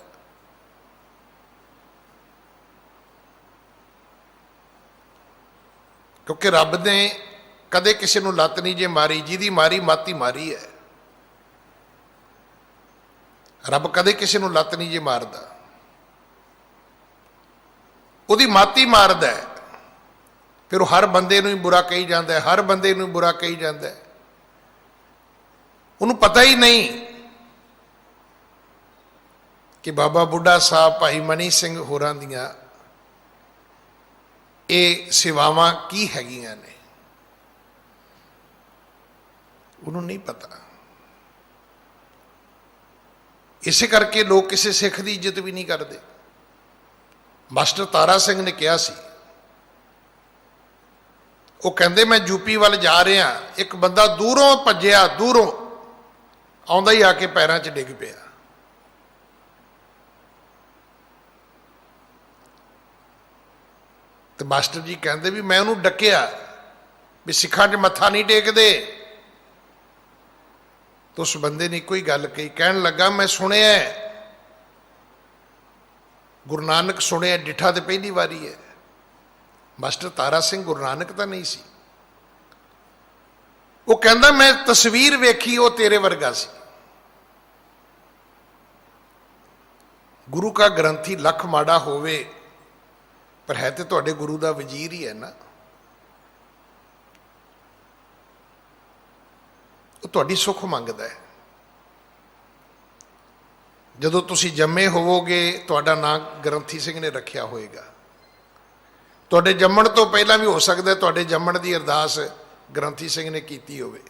ਕਿਉਂਕਿ ਰੱਬ ਨੇ ਕਦੇ ਕਿਸੇ ਨੂੰ ਲੱਤ ਨਹੀਂ ਜੇ ਮਾਰੀ, ਜਿਹਦੀ ਮਾਰੀ ਮਾਤੀ ਮਾਰੀ ਹੈ। ਰੱਬ ਕਦੇ ਕਿਸੇ ਨੂੰ ਲੱਤ ਨਹੀਂ ਜੇ ਮਾਰਦਾ, ਉਹਦੀ ਮਾਤੀ ਮਾਰਦਾ ਹੈ। ਫਿਰ ਉਹ ਹਰ ਬੰਦੇ ਨੂੰ ਹੀ ਬੁਰਾ ਕਹੀ ਜਾਂਦਾ ਹੈ, ਹਰ ਬੰਦੇ ਨੂੰ ਬੁਰਾ ਕਹੀ ਜਾਂਦਾ ਹੈ। ਉਹਨੂੰ ਪਤਾ ਹੀ ਨਹੀਂ ਕਿ ਬਾਬਾ ਬੁੱਢਾ ਸਾਹਿਬ, ਭਾਈ ਮਨੀ ਸਿੰਘ ਹੋਰਾਂ ਦੀਆਂ ਇਹ ਸੇਵਾਵਾਂ ਕੀ ਹੈਗੀਆਂ ਨੇ। ਉਹਨੂੰ ਨਹੀਂ ਪਤਾ। ਇਸੇ ਕਰਕੇ ਲੋਕ ਕਿਸੇ ਸਿੱਖ ਦੀ ਇੱਜ਼ਤ ਵੀ ਨਹੀਂ ਕਰਦੇ। ਮਾਸਟਰ ਤਾਰਾ ਸਿੰਘ ਨੇ ਕਿਹਾ ਸੀ, ਉਹ ਕਹਿੰਦੇ ਮੈਂ ਯੂਪੀ ਵੱਲ ਜਾ ਰਿਹਾ, ਇੱਕ ਬੰਦਾ ਦੂਰੋਂ ਭੱਜਿਆ, ਦੂਰੋਂ ਆਉਂਦਾ ਹੀ ਆ ਕੇ ਪੈਰਾਂ 'ਚ ਡਿੱਗ ਪਿਆ। ਤੇ ਮਾਸਟਰ ਜੀ ਕਹਿੰਦੇ ਵੀ ਮੈਂ ਉਹਨੂੰ ਡੱਕਿਆ ਵੀ ਸਿੱਖਾਂ 'ਚ ਮੱਥਾ ਨਹੀਂ ਟੇਕਦੇ। ਤਾਂ ਉਸ ਬੰਦੇ ਨੇ ਕੋਈ ਗੱਲ ਕਹੀ, ਕਹਿਣ ਲੱਗਾ ਮੈਂ ਸੁਣਿਆ ਗੁਰੂ ਨਾਨਕ, ਸੁਣਿਆ ਡਿੱਠਾ ਤੇ ਪਹਿਲੀ ਵਾਰੀ ਹੈ। ਮਾਸਟਰ ਤਾਰਾ ਸਿੰਘ ਗੁਰੂ ਨਾਨਕ ਤਾਂ ਨਹੀਂ ਸੀ। ਉਹ ਕਹਿੰਦਾ ਮੈਂ ਤਸਵੀਰ ਵੇਖੀ, ਉਹ ਤੇਰੇ ਵਰਗਾ ਸੀ। ਗੁਰੂ ਕਾ ਗ੍ਰੰਥੀ ਲੱਖ ਮਾੜਾ ਹੋਵੇ ਪਰ ਹੈ ਤੇ ਤੁਹਾਡੇ ਗੁਰੂ ਦਾ ਵਜ਼ੀਰ ਹੀ ਹੈ ਨਾ। ਉਹ ਤੁਹਾਡੀ ਸੁੱਖ ਮੰਗਦਾ ਹੈ। ਜਦੋਂ ਤੁਸੀਂ ਜੰਮੇ ਹੋਵੋਗੇ ਤੁਹਾਡਾ ਨਾਂ ਗ੍ਰੰਥੀ ਸਿੰਘ ਨੇ ਰੱਖਿਆ ਹੋਏਗਾ। ਤੁਹਾਡੇ ਜੰਮਣ ਤੋਂ ਪਹਿਲਾਂ ਵੀ ਹੋ ਸਕਦਾ ਤੁਹਾਡੇ ਜੰਮਣ ਦੀ ਅਰਦਾਸ ਗ੍ਰੰਥੀ ਸਿੰਘ ਨੇ ਕੀਤੀ ਹੋਵੇ।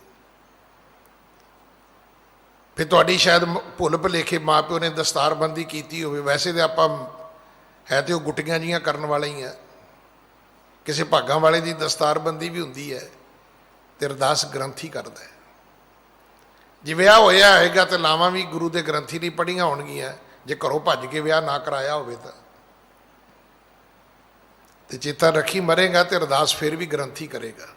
ਫਿਰ ਤੁਹਾਡੀ ਸ਼ਾਇਦ ਭੁੱਲ ਭੁਲੇਖੇ ਮਾਂ ਪਿਓ ਨੇ ਦਸਤਾਰਬੰਦੀ ਕੀਤੀ ਹੋਵੇ। ਵੈਸੇ ਤਾਂ ਆਪਾਂ ਹੈ ਤੇ ਉਹ ਗੁੱਟੀਆਂ ਜੀਆਂ ਕਰਨ ਵਾਲੇ ਹੀ ਆ। ਕਿਸੇ ਭਾਗਾਂ ਵਾਲੇ ਦੀ ਦਸਤਾਰਬੰਦੀ ਵੀ ਹੁੰਦੀ ਹੈ ਤੇ ਅਰਦਾਸ ਗ੍ਰੰਥੀ ਕਰਦਾ ਹੈ। ਜੇ ਵਿਆਹ ਹੋਇਆ ਹੋਏਗਾ ਤੇ ਲਾਵਾਂ ਵੀ ਗੁਰੂ ਦੇ ਗ੍ਰੰਥੀ ਨਹੀਂ ਪੜ੍ਹੀਆਂ ਹੋਣਗੀਆਂ। ਜੇ ਘਰੋਂ ਭੱਜ ਕੇ ਵਿਆਹ ਨਾ ਕਰਾਇਆ ਹੋਵੇ ਤਾਂ ਤੇ ਚੇਤਾ ਰੱਖੀ ਮਰੇਗਾ ਤੇ ਅਰਦਾਸ ਫਿਰ ਵੀ ਗ੍ਰੰਥੀ ਕਰੇਗਾ।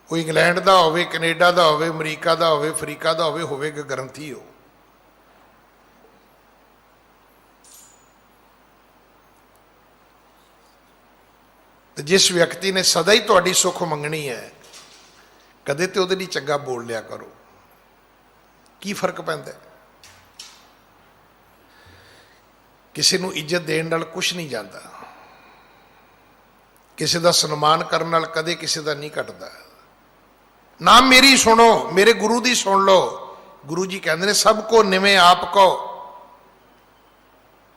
ਉਹ ਇੰਗਲੈਂਡ ਦਾ ਹੋਵੇ, ਕੈਨੇਡਾ ਦਾ ਹੋਵੇ, ਅਮਰੀਕਾ ਦਾ ਹੋਵੇ, ਅਫਰੀਕਾ ਦਾ ਹੋਵੇ, ਹੋਵੇਗਾ ਗ੍ਰੰਥੀ ਹੋ। ਤੇ ਜਿਸ ਵਿਅਕਤੀ ਨੇ ਸਦਾ ਹੀ ਤੁਹਾਡੀ ਸੁੱਖ ਮੰਗਣੀ ਹੈ, ਕਦੇ ਤੇ ਉਹਦੇ ਲਈ ਚੰਗਾ ਬੋਲ ਲਿਆ ਕਰੋ। ਕੀ ਫਰਕ ਪੈਂਦਾ? ਕਿਸੇ ਨੂੰ ਇੱਜ਼ਤ ਦੇਣ ਨਾਲ ਕੁਛ ਨਹੀਂ ਜਾਂਦਾ। ਕਿਸੇ ਦਾ ਸਨਮਾਨ ਕਰਨ ਨਾਲ ਕਦੇ ਕਿਸੇ ਦਾ ਨਹੀਂ ਘਟਦਾ। ਨਾ ਮੇਰੀ ਸੁਣੋ, ਮੇਰੇ ਗੁਰੂ ਦੀ ਸੁਣ ਲਓ। ਗੁਰੂ ਜੀ ਕਹਿੰਦੇ ਨੇ ਸਭ ਕੋ ਨਿਵੇਂ ਆਪ ਕੋ,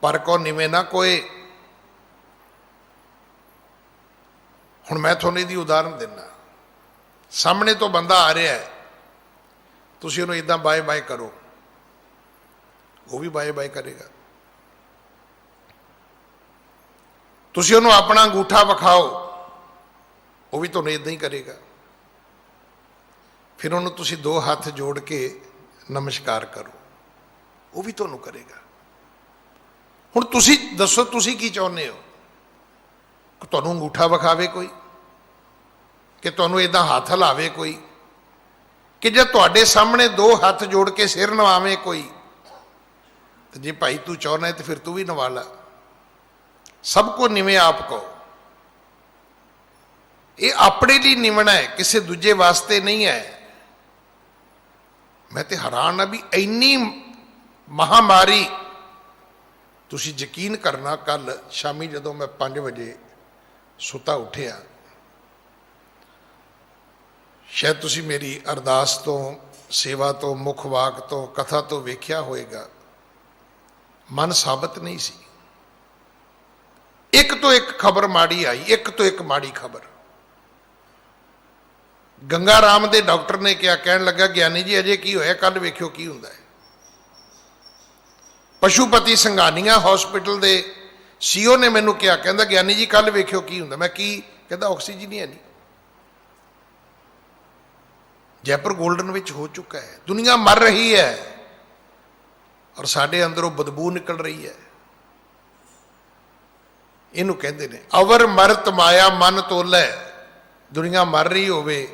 ਪਰ ਕੋ ਨਿਵੇਂ ਨਾ ਕੋਏ। ਹੁਣ ਮੈਂ ਤੁਹਾਨੂੰ ਇਹਦੀ ਉਦਾਹਰਨ ਦਿੰਦਾ। ਸਾਹਮਣੇ ਤੋਂ ਬੰਦਾ ਆ ਰਿਹਾ ਹੈ, ਤੁਸੀਂ ਉਹਨੂੰ ਇੱਦਾਂ ਬਾਏ ਬਾਏ ਕਰੋ, ਉਹ ਵੀ ਬਾਏ ਬਾਏ ਕਰੇਗਾ। ਤੁਸੀਂ ਉਹਨੂੰ ਆਪਣਾ ਅੰਗੂਠਾ ਵਿਖਾਓ, ਉਹ ਵੀ ਤੁਹਾਨੂੰ ਇੱਦਾਂ ਹੀ ਕਰੇਗਾ। ਫਿਰ ਉਹਨੂੰ ਤੁਸੀਂ ਦੋ ਹੱਥ ਜੋੜ ਕੇ ਨਮਸਕਾਰ ਕਰੋ, ਉਹ ਵੀ ਤੁਹਾਨੂੰ ਕਰੇਗਾ। ਹੁਣ ਤੁਸੀਂ ਦੱਸੋ ਤੁਸੀਂ ਕੀ ਚਾਹੁੰਦੇ ਹੋ? ਕਿ ਤੁਹਾਨੂੰ ਅੰਗੂਠਾ ਵਿਖਾਵੇ ਕੋਈ, ਕਿ ਤੁਹਾਨੂੰ ਇੱਦਾਂ ਹੱਥ ਹਿਲਾਵੇ ਕੋਈ, ਕਿ ਜੇ ਤੁਹਾਡੇ ਸਾਹਮਣੇ ਦੋ ਹੱਥ ਜੋੜ ਕੇ ਸਿਰ ਨਵਾਵੇ ਕੋਈ? ਤੇ ਜੇ ਭਾਈ ਤੂੰ ਚਾਹੁੰਦਾ ਤੇ ਫਿਰ ਤੂੰ ਵੀ ਨਵਾ ਲਾ। ਸਭ ਕੋ ਨਿਵੇਂ ਆਪ ਕੋ। ਇਹ ਆਪਣੇ ਲਈ ਨਿਵਣਾ ਹੈ, ਕਿਸੇ ਦੂਜੇ ਵਾਸਤੇ ਨਹੀਂ ਹੈ। ਮੈਂ ਤੇ ਹੈਰਾਨ ਆ ਵੀ ਇੰਨੀ ਮਹਾਮਾਰੀ। ਤੁਸੀਂ ਯਕੀਨ ਕਰਨਾ, ਕੱਲ ਸ਼ਾਮੀ ਜਦੋਂ ਮੈਂ 5 ਵਜੇ ਸੁੱਤਾ ਉੱਠਿਆ, ਸ਼ਾਇਦ ਤੁਸੀਂ ਮੇਰੀ ਅਰਦਾਸ ਤੋਂ, ਸੇਵਾ ਤੋਂ, ਮੁੱਖ ਵਾਕ ਤੋਂ, ਕਥਾ ਤੋਂ ਵੇਖਿਆ ਹੋਏਗਾ, ਮਨ ਸਾਬਤ ਨਹੀਂ ਸੀ। ਇੱਕ ਤੋਂ ਇੱਕ ਖਬਰ ਮਾੜੀ ਆਈ, ਇੱਕ ਤੋਂ ਇੱਕ ਮਾੜੀ ਖਬਰ। ਗੰਗਾ ਰਾਮ ਦੇ ਡਾਕਟਰ ਨੇ ਕਿਹਾ, ਕਹਿਣ ਲੱਗਾ ਗਿਆਨੀ ਜੀ ਅਜੇ ਕੀ ਹੋਇਆ, ਕੱਲ ਵੇਖਿਓ ਕੀ ਹੁੰਦਾ ਹੈ। ਪਸ਼ੂਪਤੀ ਸੰਘਾਨੀਆ ਹਸਪੀਟਲ ਦੇ ਸੀਓ ਨੇ ਮੈਨੂੰ ਕਿਹਾ, ਕਹਿੰਦਾ ਗਿਆਨੀ ਜੀ ਕੱਲ ਵੇਖਿਓ ਕੀ ਹੁੰਦਾ। ਮੈਂ ਕੀ? ਕਹਿੰਦਾ ਆਕਸੀਜਨ ਹੀ ਹੈ ਨਹੀਂ। ਜੈਪੁਰ ਗੋਲਡਨ ਵਿੱਚ ਹੋ ਚੁੱਕਾ ਹੈ, ਦੁਨੀਆ ਮਰ ਰਹੀ ਹੈ ਔਰ ਸਾਡੇ ਅੰਦਰੋਂ ਬਦਬੂ ਨਿਕਲ ਰਹੀ ਹੈ। ਇਹਨੂੰ ਕਹਿੰਦੇ ਨੇ ਅਵਰ ਮਰਤ ਮਾਇਆ ਮਨ ਤੋਲੇ। ਦੁਨੀਆ ਮਰ ਰਹੀ ਹੋਵੇ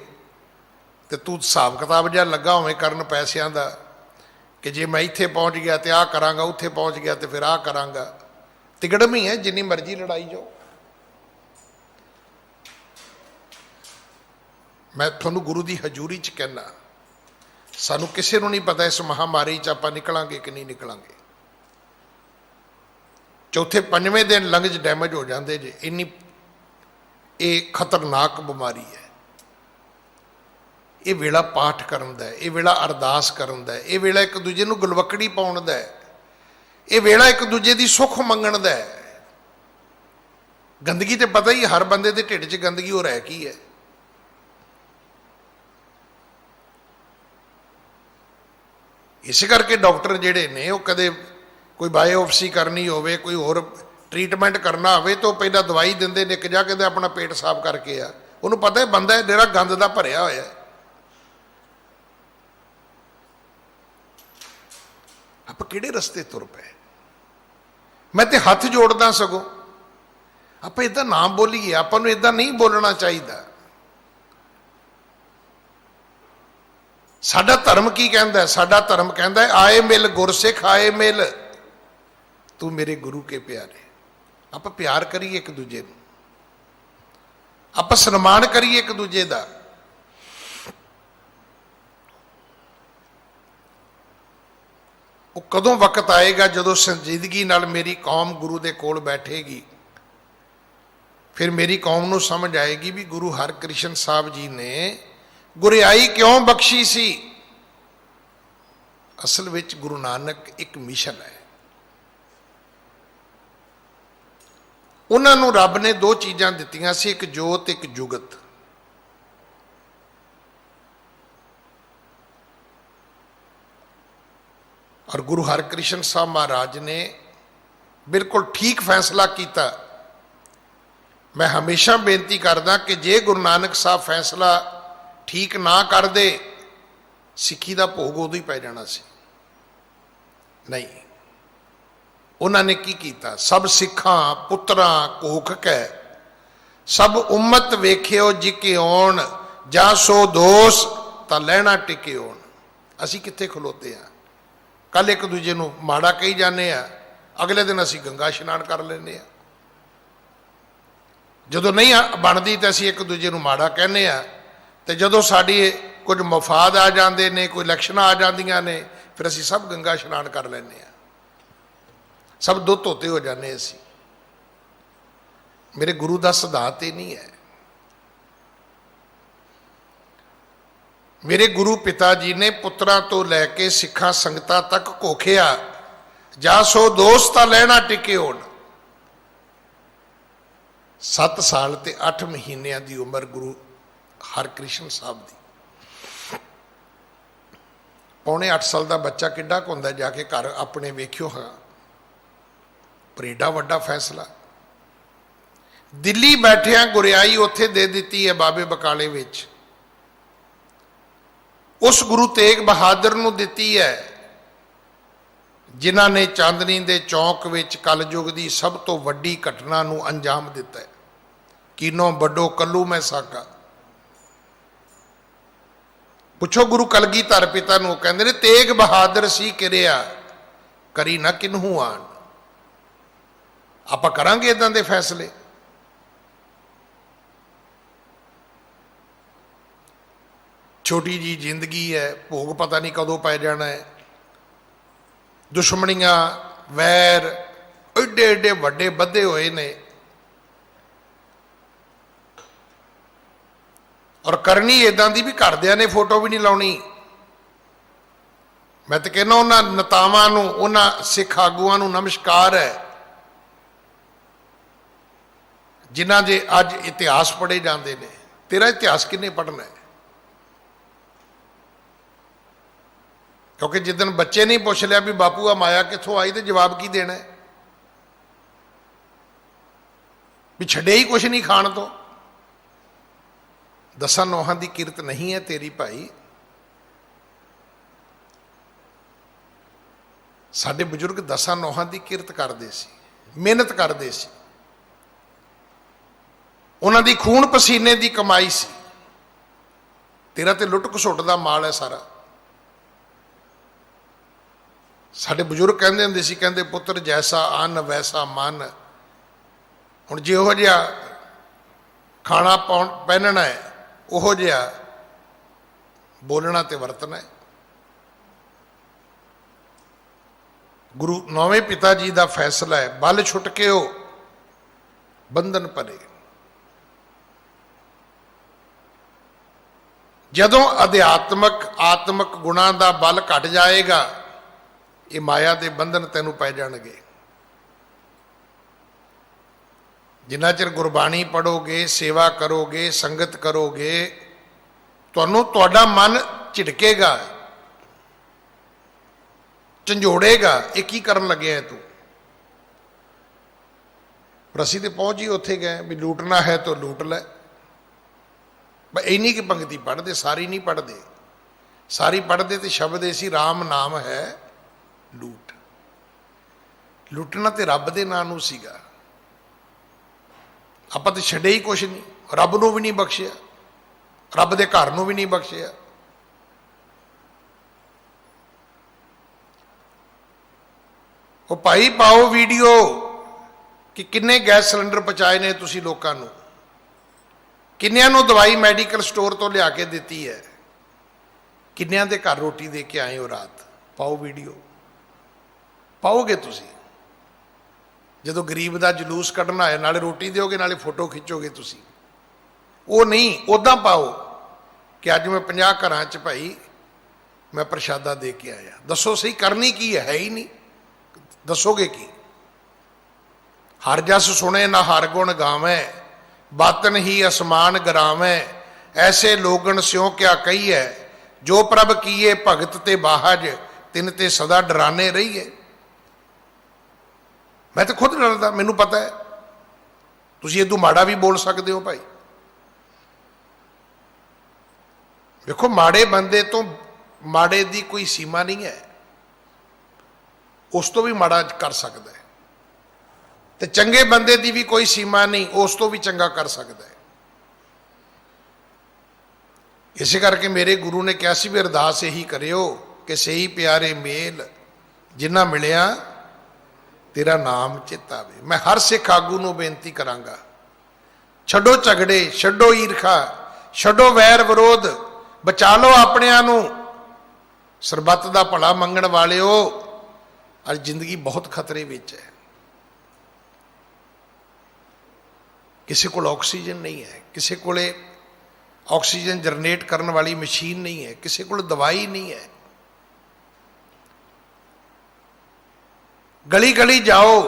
ਤੇ ਤੂੰ ਹਿਸਾਬ ਕਿਤਾਬ ਜਿਹਾ ਲੱਗਾ ਹੋਵੇ ਕਰਨ ਪੈਸਿਆਂ ਦਾ, ਕਿ ਜੇ ਮੈਂ ਇੱਥੇ ਪਹੁੰਚ ਗਿਆ ਤੇ ਆਹ ਕਰਾਂਗਾ, ਉੱਥੇ ਪਹੁੰਚ ਗਿਆ ਤੇ ਫਿਰ ਆਹ ਕਰਾਂਗਾ। ਤਿਗੜਮ ਹੀ ਹੈ, ਜਿੰਨੀ ਮਰਜ਼ੀ ਲੜਾਈ ਜਾਓ। ਮੈਂ ਤੁਹਾਨੂੰ ਗੁਰੂ ਦੀ ਹਜ਼ੂਰੀ 'ਚ ਕਹਿੰਦਾ, ਸਾਨੂੰ ਕਿਸੇ ਨੂੰ ਨਹੀਂ ਪਤਾ ਇਸ ਮਹਾਮਾਰੀ 'ਚ ਆਪਾਂ ਨਿਕਲਾਂਗੇ ਕਿ ਨਹੀਂ ਨਿਕਲਾਂਗੇ। ਚੌਥੇ ਪੰਜਵੇਂ ਦਿਨ ਲੰਗਜ ਡੈਮੇਜ ਹੋ ਜਾਂਦੇ ਜੇ, ਇੰਨੀ ਇਹ ਖਤਰਨਾਕ ਬਿਮਾਰੀ ਹੈ। ਇਹ ਵੇਲਾ ਪਾਠ ਕਰਨ ਦਾ ਹੈ, ਇਹ ਵੇਲਾ ਅਰਦਾਸ ਕਰਨ ਦਾ ਹੈ, ਇਹ ਵੇਲਾ ਇੱਕ ਦੂਜੇ ਨੂੰ ਗਲਵਕੜੀ ਪਾਉਣ ਦਾ ਹੈ, ਇਹ ਵੇਲਾ ਇੱਕ ਦੂਜੇ ਦੀ ਸੁੱਖ ਮੰਗਣ ਦਾ ਹੈ। ਗੰਦਗੀ ਤੇ ਪਤਾ ਹੀ, ਹਰ ਬੰਦੇ ਦੇ ਢਿੱਡ 'ਚ ਗੰਦਗੀ ਉਹ ਰਹਿ ਕੀ ਹੈ। ਇਸੇ ਕਰਕੇ ਡਾਕਟਰ ਜਿਹੜੇ ਨੇ ਉਹ ਕਦੇ ਕੋਈ ਬਾਇਓਪਸੀ ਕਰਨੀ ਹੋਵੇ, ਕੋਈ ਹੋਰ ਟ੍ਰੀਟਮੈਂਟ ਕਰਨਾ ਹੋਵੇ ਤਾਂ ਉਹ ਪਹਿਲਾਂ ਦਵਾਈ ਦਿੰਦੇ ਨੇ, ਇੱਕ ਜਾ ਕਹਿੰਦੇ ਆਪਣਾ ਪੇਟ ਸਾਫ਼ ਕਰਕੇ ਆ। ਉਹਨੂੰ ਪਤਾ ਹੈ ਬੰਦਾ ਜਿਹੜਾ ਗੰਦ ਦਾ ਭਰਿਆ ਹੋਇਆ। ਆਪਾਂ ਕਿਹੜੇ ਰਸਤੇ ਤੁਰ ਪਏ। ਮੈਂ ਤੇ ਹੱਥ ਜੋੜਦਾ, ਸਗੋਂ ਆਪਾਂ ਇਦਾਂ ਨਾ ਬੋਲੀਏ, ਆਪਾਂ ਨੂੰ ਇਦਾਂ ਨਹੀਂ ਬੋਲਣਾ ਚਾਹੀਦਾ। ਸਾਡਾ ਧਰਮ ਕੀ ਕਹਿੰਦਾ? ਸਾਡਾ ਧਰਮ ਕਹਿੰਦਾ ਆਏ ਮਿਲ ਗੁਰਸਿੱਖ ਆਏ ਮਿਲ, ਤੂੰ ਮੇਰੇ ਗੁਰੂ ਕੇ ਪਿਆਰੇ। ਆਪਾਂ ਪਿਆਰ ਕਰੀਏ ਇੱਕ ਦੂਜੇ ਨੂੰ, ਆਪਾਂ ਸਨਮਾਨ ਕਰੀਏ ਇੱਕ ਦੂਜੇ ਦਾ। ਉਹ ਕਦੋਂ ਵਕਤ ਆਏਗਾ ਜਦੋਂ ਸੰਜੀਦਗੀ ਨਾਲ ਮੇਰੀ ਕੌਮ ਗੁਰੂ ਦੇ ਕੋਲ ਬੈਠੇਗੀ, ਫਿਰ ਮੇਰੀ ਕੌਮ ਨੂੰ ਸਮਝ ਆਏਗੀ ਵੀ ਗੁਰੂ ਹਰਕ੍ਰਿਸ਼ਨ ਸਾਹਿਬ ਜੀ ਨੇ ਗੁਰਿਆਈ ਕਿਉਂ ਬਖਸ਼ੀ ਸੀ। ਅਸਲ ਵਿੱਚ ਗੁਰੂ ਨਾਨਕ ਇੱਕ ਮਿਸ਼ਨ ਹੈ। ਉਹਨਾਂ ਨੂੰ ਰੱਬ ਨੇ ਦੋ ਚੀਜ਼ਾਂ ਦਿੱਤੀਆਂ ਸੀ, ਇੱਕ ਜੋਤ ਇੱਕ ਜੁਗਤ। ਔਰ ਗੁਰੂ ਹਰਕ੍ਰਿਸ਼ਨ ਸਾਹਿਬ ਮਹਾਰਾਜ ਨੇ ਬਿਲਕੁਲ ਠੀਕ ਫੈਸਲਾ ਕੀਤਾ। ਮੈਂ ਹਮੇਸ਼ਾ ਬੇਨਤੀ ਕਰਦਾ ਕਿ ਜੇ ਗੁਰੂ ਨਾਨਕ ਸਾਹਿਬ ਫੈਸਲਾ ਠੀਕ ਨਾ ਕਰਦੇ, ਸਿੱਖੀ ਦਾ ਭੋਗ ਉਦੋਂ ਹੀ ਪੈ ਜਾਣਾ ਸੀ। ਨਹੀਂ, ਉਹਨਾਂ ਨੇ ਕੀ ਕੀਤਾ? ਸਭ ਸਿੱਖਾਂ ਪੁੱਤਰਾਂ ਕੋਖ ਕੈ, ਸਭ ਉਮਤ ਵੇਖਿਓ ਜਿਕੇ ਆਉਣ, ਜਾਂ ਸੋ ਦੋਸ ਤਾਂ ਲੈਣਾ ਟਿਕੇ ਆਉਣ। ਅਸੀਂ ਕਿੱਥੇ ਖਲੋਤੇ ਆ? ਕੱਲ ਇੱਕ ਦੂਜੇ ਨੂੰ ਮਾੜਾ ਕਹੀ ਜਾਂਦੇ ਆ, ਅਗਲੇ ਦਿਨ ਅਸੀਂ ਗੰਗਾ ਇਸ਼ਨਾਨ ਕਰ ਲੈਂਦੇ ਆ। ਜਦੋਂ ਨਹੀਂ ਬਣਦੀ ਤਾਂ ਅਸੀਂ ਇੱਕ ਦੂਜੇ ਨੂੰ ਮਾੜਾ ਕਹਿੰਦੇ ਆ, ਤੇ ਜਦੋਂ ਸਾਡੀ ਕੁਝ ਮਫਾਦ ਆ ਜਾਂਦੇ ਨੇ, ਕੋਈ ਇਲੈਕਸ਼ਨਾਂ ਆ ਜਾਂਦੀਆਂ ਨੇ, ਫਿਰ ਅਸੀਂ ਸਭ ਗੰਗਾ ਇਸ਼ਨਾਨ ਕਰ ਲੈਂਦੇ ਆ, ਸਭ ਦੁੱਧ ਧੋਤੇ ਹੋ ਜਾਂਦੇ ਅਸੀਂ। ਮੇਰੇ ਗੁਰੂ ਦਾ ਸਿਧਾਂਤ ਇਹ ਨਹੀਂ ਹੈ। ਮੇਰੇ ਗੁਰੂ ਪਿਤਾ ਜੀ ਨੇ ਪੁੱਤਰਾਂ ਤੋਂ ਲੈ ਕੇ ਸਿੱਖਾਂ ਸੰਗਤਾਂ ਤੱਕ ਘੋਖਿਆ, ਜਾਂ ਸੋ ਦੋਸਤਾਂ ਲੈਣਾ ਟਿਕੇ ਹੋਣ। 7 ਸਾਲ ਤੇ 8 ਮਹੀਨਿਆਂ ਦੀ ਉਮਰ ਗੁਰੂ ਹਰਕ੍ਰਿਸ਼ਨ ਸਾਹਿਬ ਦੀ। ਪੌਣੇ 8 ਸਾਲ ਦਾ ਬੱਚਾ ਕਿੱਡਾ ਕੁ ਹੁੰਦਾ, ਜਾ ਕੇ ਘਰ ਆਪਣੇ ਵੇਖਿਓ ਹਾਂ। ਪਰ ਏਡਾ ਵੱਡਾ ਫੈਸਲਾ ਦਿੱਲੀ ਬੈਠਿਆਂ ਗੁਰਿਆਈ ਉੱਥੇ ਦੇ ਦਿੱਤੀ ਹੈ ਬਾਬੇ ਬਕਾਲੇ ਵਿੱਚ। ਉਸ ਗੁਰੂ ਤੇਗ ਬਹਾਦਰ ਨੂੰ ਦਿੱਤੀ ਹੈ ਜਿਨ੍ਹਾਂ ਨੇ ਚਾਂਦਨੀ ਦੇ ਚੌਕ ਵਿੱਚ ਕਲਯੁਗ ਦੀ ਸਭ ਤੋਂ ਵੱਡੀ ਘਟਨਾ ਨੂੰ ਅੰਜਾਮ ਦਿੱਤਾ ਹੈ। ਕੀਨੋਂ ਵੱਡੋ ਕੱਲੂ ਮੈਂ ਸਾਕਾ। ਪੁੱਛੋ ਗੁਰੂ ਕਲਗੀਧਰ ਪਿਤਾ ਨੂੰ, ਕਹਿੰਦੇ ਨੇ ਤੇਗ ਬਹਾਦਰ ਸੀ ਕਿਰਿਆ, ਕਰੀ ਨਾ ਕਿਨਹੂ ਆਣ। ਆਪਾਂ ਕਰਾਂਗੇ ਇਦਾਂ ਦੇ ਫੈਸਲੇ? ਛੋਟੀ ਜੀ ਜ਼ਿੰਦਗੀ ਹੈ, ਭੋਗ ਪਤਾ ਨਹੀਂ ਕਦੋਂ ਪੈ ਜਾਣਾ ਹੈ। ਦੁਸ਼ਮਣੀਆਂ ਵੈਰ ਏਡੇ ਏਡੇ ਵੱਡੇ ਬੱਧੇ ਹੋਏ ਨੇ, ਔਰ ਕਰਨੀ ਇਦਾਂ ਦੀ ਵੀ ਘਰਦਿਆਂ ਨੇ ਫੋਟੋ ਵੀ ਨਹੀਂ ਲਾਉਣੀ। ਮੈਂ ਤਾਂ ਕਹਿੰਦਾ ਉਹਨਾਂ ਨੇਤਾਵਾਂ ਨੂੰ, ਉਹਨਾਂ ਸਿੱਖ ਆਗੂਆਂ ਨੂੰ ਨਮਸਕਾਰ ਹੈ ਜਿਨ੍ਹਾਂ ਦੇ ਅੱਜ ਇਤਿਹਾਸ ਪੜ੍ਹੇ ਜਾਂਦੇ ਨੇ, ਤੇਰਾ ਇਤਿਹਾਸ ਕਿਹਨੇ ਪੜ੍ਹਨਾ ਹੈ? ਕਿਉਂਕਿ ਜਿੱਦਣ ਬੱਚੇ ਨਹੀਂ ਪੁੱਛ ਲਿਆ ਵੀ ਬਾਪੂ ਆ ਮਾਇਆ ਕਿੱਥੋਂ ਆਈ, ਤੇ ਜਵਾਬ ਕੀ ਦੇਣਾ ਹੈ? ਵੀ ਛੱਡਿਆ ਹੀ ਕੁਛ ਨਹੀਂ ਖਾਣ ਤੋਂ। ਦਸਾਂ ਨੋਹਾਂ ਦੀ ਕਿਰਤ ਨਹੀਂ ਹੈ ਤੇਰੀ ਭਾਈ। ਸਾਡੇ ਬਜ਼ੁਰਗ ਦਸਾਂ ਨੋਹਾਂ ਦੀ ਕਿਰਤ ਕਰਦੇ ਸੀ, ਮਿਹਨਤ ਕਰਦੇ ਸੀ, ਉਹਨਾਂ ਦੀ ਖੂਨ ਪਸੀਨੇ ਦੀ ਕਮਾਈ ਸੀ। ਤੇਰਾ ਤੇ ਲੁੱਟ ਘਸੁੱਟ ਦਾ ਮਾਲ ਹੈ ਸਾਰਾ। ਸਾਡੇ ਬਜ਼ੁਰਗ ਕਹਿੰਦੇ ਹੁੰਦੇ ਸੀ, ਕਹਿੰਦੇ ਪੁੱਤਰ ਜੈਸਾ ਅੰਨ ਵੈਸਾ ਮਨ। ਹੁਣ ਜਿਹੋ ਜਿਹਾ ਖਾਣਾ ਪਹਿਨਣਾ ਹੈ, ਉਹੋ ਜਿਹਾ ਬੋਲਣਾ ਤੇ ਵਰਤਣਾ ਹੈ। ਗੁਰੂ ਨੌਵੇਂ ਪਿਤਾ ਜੀ ਦਾ ਫੈਸਲਾ ਹੈ, ਬਲ ਛੁੱਟ ਕੇ ਉਹ ਬੰਧਨ ਭਰੇ। ਜਦੋਂ ਅਧਿਆਤਮਕ ਆਤਮਿਕ ਗੁਣਾਂ ਦਾ ਬਲ ਘਟ ਜਾਏਗਾ, ਇਹ ਮਾਇਆ ਦੇ ਬੰਧਨ ਤੈਨੂੰ ਪੈ ਜਾਣਗੇ। ਜਿੰਨਾ ਚਿਰ ਗੁਰਬਾਣੀ ਪੜ੍ਹੋਗੇ, ਸੇਵਾ ਕਰੋਗੇ, ਸੰਗਤ ਕਰੋਗੇ, ਤੁਹਾਨੂੰ ਤੁਹਾਡਾ ਮਨ ਝਿੜਕੇਗਾ, ਝੰਜੋੜੇਗਾ, ਇਹ ਕੀ ਕਰਨ ਲੱਗਿਆ ਤੂੰ। ਪਰ ਅਸੀਂ ਤੇ ਪਹੁੰਚ ਹੀ ਉੱਥੇ ਗਏ ਵੀ ਲੂਟਣਾ ਹੈ ਤਾਂ ਲੂਟ ਲੈ। ਬਸ ਇੰਨੀ ਕੀ ਪੰਕਤੀ ਪੜ੍ਹਦੇ, ਸਾਰੀ ਨਹੀਂ ਪੜ੍ਹਦੇ। ਸਾਰੀ ਪੜ੍ਹਦੇ ਤੇ ਸ਼ਬਦ ਇਹ ਸੀ, ਰਾਮ ਨਾਮ ਹੈ ਲੂਟ। ਲੁੱਟਣਾ ਤੇ ਰੱਬ ਦੇ ਨਾਂ ਨੂੰ ਸੀਗਾ। ਆਪਾਂ ਤੇ ਛੱਡੇ ਹੀ ਕੁਛ ਨਹੀਂ, ਰੱਬ ਨੂੰ ਵੀ ਨਹੀਂ ਬਖਸ਼ਿਆ, ਰੱਬ ਦੇ ਘਰ ਨੂੰ ਵੀ ਨਹੀਂ ਬਖਸ਼ਿਆ। ਉਹ ਭਾਈ ਪਾਓ ਵੀਡੀਓ ਕਿ ਕਿੰਨੇ ਗੈਸ ਸਿਲੰਡਰ ਪਹੁੰਚਾਏ ਨੇ ਤੁਸੀਂ ਲੋਕਾਂ ਨੂੰ, ਕਿੰਨਿਆਂ ਨੂੰ ਦਵਾਈ ਮੈਡੀਕਲ ਸਟੋਰ ਤੋਂ ਲਿਆ ਕੇ ਦਿੱਤੀ ਹੈ, ਕਿੰਨਿਆਂ ਦੇ ਘਰ ਰੋਟੀ ਦੇ ਕੇ ਆਏ ਹੋ ਰਾਤ। ਪਾਓ ਵੀਡੀਓ, ਪਾਓਗੇ ਤੁਸੀਂ। ਜਦੋਂ ਗਰੀਬ ਦਾ ਜਲੂਸ ਕੱਢਣਾ ਹੈ, ਨਾਲੇ ਰੋਟੀ ਦਿਓਗੇ ਨਾਲੇ ਫੋਟੋ ਖਿੱਚੋਗੇ ਤੁਸੀਂ। ਉਹ ਨਹੀਂ, ਉੱਦਾਂ ਪਾਓ ਕਿ ਅੱਜ ਮੈਂ 50 ਘਰਾਂ 'ਚ ਭਾਈ ਮੈਂ ਪ੍ਰਸ਼ਾਦਾ ਦੇ ਕੇ ਆਇਆ। ਦੱਸੋ ਸਹੀ, ਕਰਨੀ ਕੀ ਹੈ ਹੀ ਨਹੀਂ। ਦੱਸੋਗੇ ਕੀ? ਹਰ ਜਸ ਸੁਣੇ ਨਾ ਹਰ ਗੁਣ ਗਾਵੇਂ, ਬਾਤਨ ਹੀ ਅਸਮਾਨ ਗਰਾਵੇਂ। ਐਸੇ ਲੋਗਣ ਸਿਉ ਕਿਆ ਕਹੀਏ, ਜੋ ਪ੍ਰਭ ਕੀਏ ਭਗਤ ਤੇ ਬਾਹਜ, ਤਿਨ ਤੇ ਸਦਾ ਡਰਾਨੇ ਰਹੀਏ। ਮੈਂ ਤਾਂ ਖੁਦ ਡਰਦਾ, ਮੈਨੂੰ ਪਤਾ ਹੈ। ਤੁਸੀਂ ਇਦੋਂ ਮਾੜਾ ਵੀ ਬੋਲ ਸਕਦੇ ਹੋ ਭਾਈ। ਵੇਖੋ, ਮਾੜੇ ਬੰਦੇ ਤੋਂ ਮਾੜੇ ਦੀ ਕੋਈ ਸੀਮਾ ਨਹੀਂ ਹੈ, ਉਸ ਤੋਂ ਵੀ ਮਾੜਾ ਕਰ ਸਕਦਾ ਹੈ। ਤੇ ਚੰਗੇ ਬੰਦੇ ਦੀ ਵੀ ਕੋਈ ਸੀਮਾ ਨਹੀਂ, ਉਸ ਤੋਂ ਵੀ ਚੰਗਾ ਕਰ ਸਕਦਾ ਹੈ। ਇਸੇ ਕਰਕੇ ਮੇਰੇ ਗੁਰੂ ਨੇ ਕਿਹਾ ਸੀ ਵੀ ਅਰਦਾਸ ਇਹੀ ਕਰਿਓ ਕਿ ਸਹੀ ਪਿਆਰੇ ਮੇਲ ਜਿਨ੍ਹਾਂ ਮਿਲਿਆ ਤੇਰਾ ਨਾਮ ਚਿੱਤ ਆਵੇ। ਮੈਂ ਹਰ ਸਿੱਖ ਆਗੂ ਨੂੰ ਬੇਨਤੀ ਕਰਾਂਗਾ, ਛੱਡੋ ਝਗੜੇ, ਛੱਡੋ ਈਰਖਾ, ਛੱਡੋ ਵੈਰ ਵਿਰੋਧ, ਬਚਾ ਲਓ ਆਪਣਿਆਂ ਨੂੰ। ਸਰਬੱਤ ਦਾ ਭਲਾ ਮੰਗਣ ਵਾਲਿਓ, ਅੱਜ ਜ਼ਿੰਦਗੀ ਬਹੁਤ ਖਤਰੇ ਵਿੱਚ ਹੈ। ਕਿਸੇ ਕੋਲ ਆਕਸੀਜਨ ਨਹੀਂ ਹੈ, ਕਿਸੇ ਕੋਲੇ ਆਕਸੀਜਨ ਜਨਰੇਟ ਕਰਨ ਵਾਲੀ ਮਸ਼ੀਨ ਨਹੀਂ ਹੈ, ਕਿਸੇ ਕੋਲ ਦਵਾਈ ਨਹੀਂ ਹੈ। ਗਲੀ ਗਲੀ ਜਾਓ,